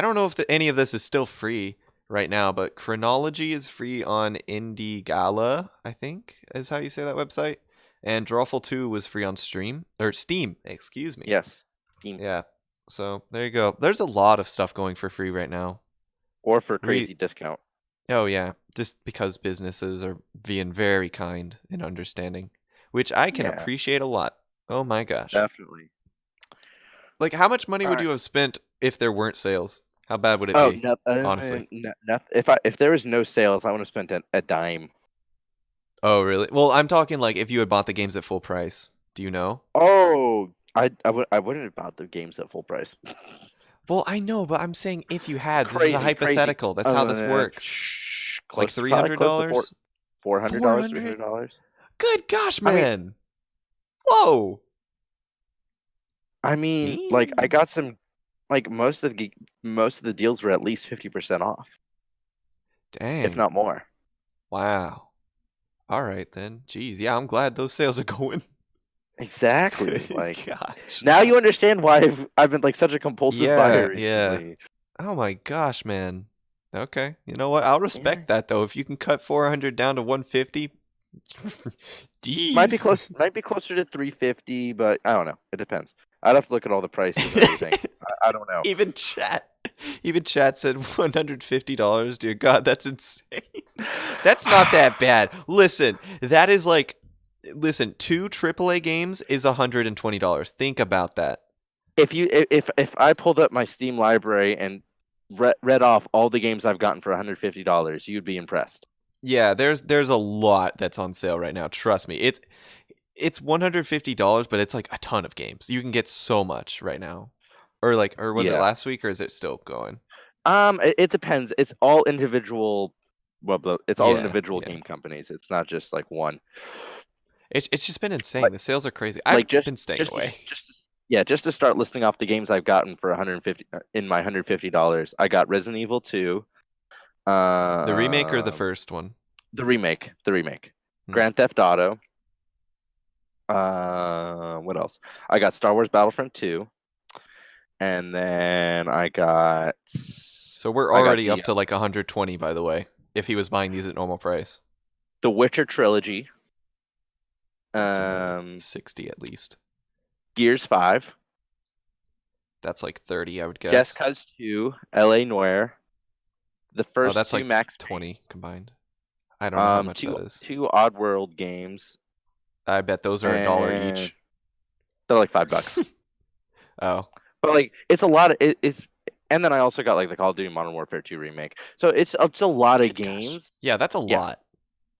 Speaker 1: don't know if any of this is still free right now, but Chronology is free on Indie I think is how you say that website. And Drawful 2 was free on Steam, excuse me.
Speaker 2: Yes, Steam
Speaker 1: Yeah. So there you go. There's a lot of stuff going for free right now.
Speaker 2: or for
Speaker 1: We
Speaker 2: crazy discount.
Speaker 1: Oh yeah, just because businesses are being very kind and understanding, which I can
Speaker 2: Yeah,
Speaker 1: appreciate a lot. Oh my gosh.
Speaker 2: definitely.
Speaker 1: Like how much money
Speaker 2: All
Speaker 1: would
Speaker 2: right.
Speaker 1: you have spent if there weren't sales? How bad would it
Speaker 2: Oh
Speaker 1: be?
Speaker 2: no,
Speaker 1: Honestly.
Speaker 2: no, if there was no sales, I would have spent a dime.
Speaker 1: Oh, really? Well, I'm talking like if you had bought the games at full price. Do you know?
Speaker 2: Oh, I wouldn't have bought the games at full price.
Speaker 1: Well, I know, but I'm saying if you had. This is a
Speaker 2: Crazy.
Speaker 1: hypothetical. That's how this works. Like
Speaker 2: Probably close to
Speaker 1: $300?
Speaker 2: $400, three hundred
Speaker 1: 400?
Speaker 2: dollars.
Speaker 1: Good gosh,
Speaker 2: I mean,
Speaker 1: man. Whoa.
Speaker 2: like I
Speaker 1: Damn.
Speaker 2: got some, like most of the deals were at least 50% off, if
Speaker 1: Dang.
Speaker 2: not more.
Speaker 1: Wow. All right then. Jeez. Yeah, I'm glad those sales are going.
Speaker 2: Exactly. Like
Speaker 1: Gosh.
Speaker 2: now you understand why I've been like such a compulsive
Speaker 1: Yeah,
Speaker 2: buyer
Speaker 1: yeah.
Speaker 2: recently.
Speaker 1: Oh my gosh, man. Okay. You know what? I'll
Speaker 2: Yeah.
Speaker 1: respect that though. If you can cut 400 down to 150,
Speaker 2: Might be
Speaker 1: D's.
Speaker 2: might be closer to 350, but I don't know. It depends. I'd have to look at all the prices and everything. I don't know.
Speaker 1: Even chat. Even chat said $150. Dear God, that's insane. That's not that bad. Listen, that is like listen, two AAA games is $120. Think about that.
Speaker 2: If I pulled up my Steam library and read off all the games I've gotten for $150, you'd be impressed.
Speaker 1: Yeah, there's a lot that's on sale right now. Trust me. It's $150, but it's like a ton of games. You can get so much right now. Or was it
Speaker 2: Yeah.
Speaker 1: last week or is it still going?
Speaker 2: It depends. It's all individual. Well, it's all
Speaker 1: Yeah,
Speaker 2: individual
Speaker 1: yeah.
Speaker 2: game companies. It's not just like one.
Speaker 1: It's just been insane.
Speaker 2: Like
Speaker 1: The sales are crazy. I've
Speaker 2: like
Speaker 1: been staying away.
Speaker 2: yeah, just to start listing off the games I've gotten for 150 in my $150. I got Resident Evil 2,
Speaker 1: The remake or the
Speaker 2: um,
Speaker 1: first one?
Speaker 2: the remake,
Speaker 1: Hmm.
Speaker 2: Grand Theft Auto. What else? I got Star Wars Battlefront 2, and then
Speaker 1: So we're
Speaker 2: I got
Speaker 1: already up to like 120 by the way, if he was buying these at normal price.
Speaker 2: the Witcher trilogy,
Speaker 1: That's another
Speaker 2: um,
Speaker 1: 60 at least.
Speaker 2: Gears 5,
Speaker 1: That's like 30, I would
Speaker 2: Just
Speaker 1: guess.
Speaker 2: Cause 2, L.A. Noire, the
Speaker 1: Oh,
Speaker 2: first
Speaker 1: that's
Speaker 2: two
Speaker 1: like
Speaker 2: Max
Speaker 1: 20
Speaker 2: Paynes,
Speaker 1: combined. I don't know how much
Speaker 2: two
Speaker 1: that is.
Speaker 2: two Oddworld games,
Speaker 1: I bet those are a dollar
Speaker 2: and
Speaker 1: each.
Speaker 2: they're like $5.
Speaker 1: Oh,
Speaker 2: But like it's a lot of it's and then I also got like the Call of Duty Modern Warfare 2 remake. So it's a lot of
Speaker 1: good gosh.
Speaker 2: games.
Speaker 1: Yeah, that's a
Speaker 2: Yeah,
Speaker 1: lot.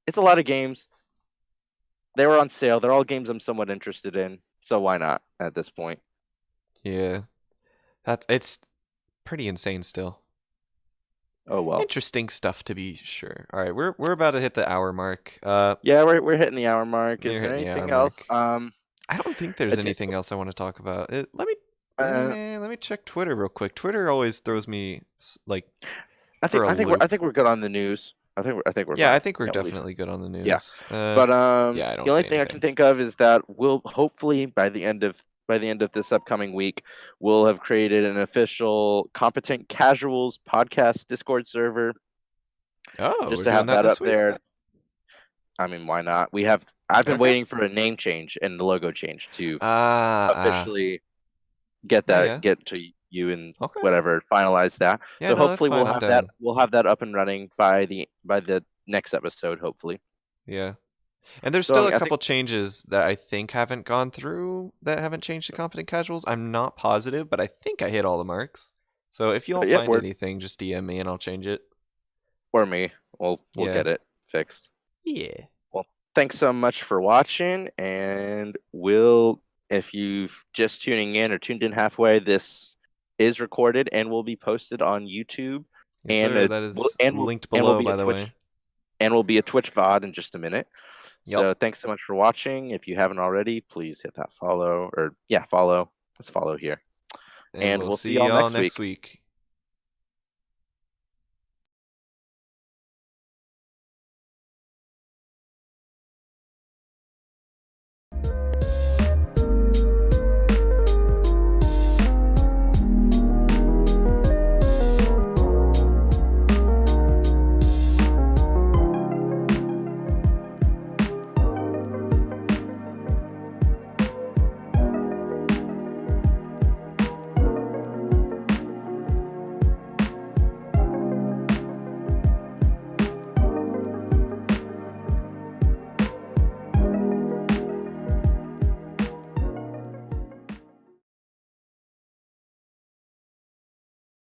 Speaker 2: it's a lot of games. They were on sale. They're all games I'm somewhat interested in. So why not at this point?
Speaker 1: Yeah. It's pretty insane still.
Speaker 2: Oh well.
Speaker 1: Interesting stuff to be sure. All right, we're about to hit the hour mark.
Speaker 2: Yeah, we're hitting the hour mark. Is
Speaker 1: You're
Speaker 2: there
Speaker 1: hitting the hour
Speaker 2: anything else?
Speaker 1: mark. I don't think there's
Speaker 2: It-
Speaker 1: anything else I want to talk about.
Speaker 2: uh,
Speaker 1: Let me check Twitter real quick. Twitter always throws me like for a
Speaker 2: I
Speaker 1: loop.
Speaker 2: think we're good on the news. I think we're
Speaker 1: Yeah, I
Speaker 2: fine.
Speaker 1: think we're
Speaker 2: Yeah,
Speaker 1: definitely good on the
Speaker 2: yeah.
Speaker 1: news.
Speaker 2: But
Speaker 1: Yeah, I
Speaker 2: the
Speaker 1: don't
Speaker 2: only
Speaker 1: see
Speaker 2: thing I can
Speaker 1: anything.
Speaker 2: think of is that we'll hopefully by the end of this upcoming week, we'll have created an official Competent Casuals podcast Discord server
Speaker 1: Oh,
Speaker 2: just
Speaker 1: we're
Speaker 2: to
Speaker 1: doing
Speaker 2: have
Speaker 1: that
Speaker 2: that
Speaker 1: this
Speaker 2: up
Speaker 1: week?
Speaker 2: there. I mean, why not? I've been
Speaker 1: Okay.
Speaker 2: waiting for a name change and the logo change to
Speaker 1: Ah.
Speaker 2: officially
Speaker 1: Yeah, yeah.
Speaker 2: get to you and
Speaker 1: Okay.
Speaker 2: whatever finalize that.
Speaker 1: Yeah,
Speaker 2: So
Speaker 1: no, that's
Speaker 2: hopefully
Speaker 1: fine. I'm down.
Speaker 2: we'll have that up and running by the next episode, hopefully.
Speaker 1: Yeah. And there's
Speaker 2: So I
Speaker 1: still a
Speaker 2: mean, I think
Speaker 1: couple changes that I think haven't gone through that haven't changed to competent casuals. I'm not positive, but I think I hit all the marks. So if you all
Speaker 2: yeah,
Speaker 1: find anything, just DM me and I'll change it.
Speaker 2: or me, we'll
Speaker 1: Yeah.
Speaker 2: get it fixed.
Speaker 1: Yeah.
Speaker 2: Well, thanks so much for watching, and if you've just tuning in or tuned in halfway, this is recorded and will be posted on YouTube,
Speaker 1: Yes, sir. That is linked
Speaker 2: and will
Speaker 1: below,
Speaker 2: be a
Speaker 1: by the way.
Speaker 2: Twitch VOD in just a minute.
Speaker 1: Yup.
Speaker 2: So thanks so much for watching. If you haven't already, please hit that follow or yeah, follow. Let's follow here,
Speaker 1: And
Speaker 2: and
Speaker 1: we'll
Speaker 2: we'll see
Speaker 1: see
Speaker 2: y'all
Speaker 1: y'all
Speaker 2: next
Speaker 1: next
Speaker 2: week.
Speaker 1: week.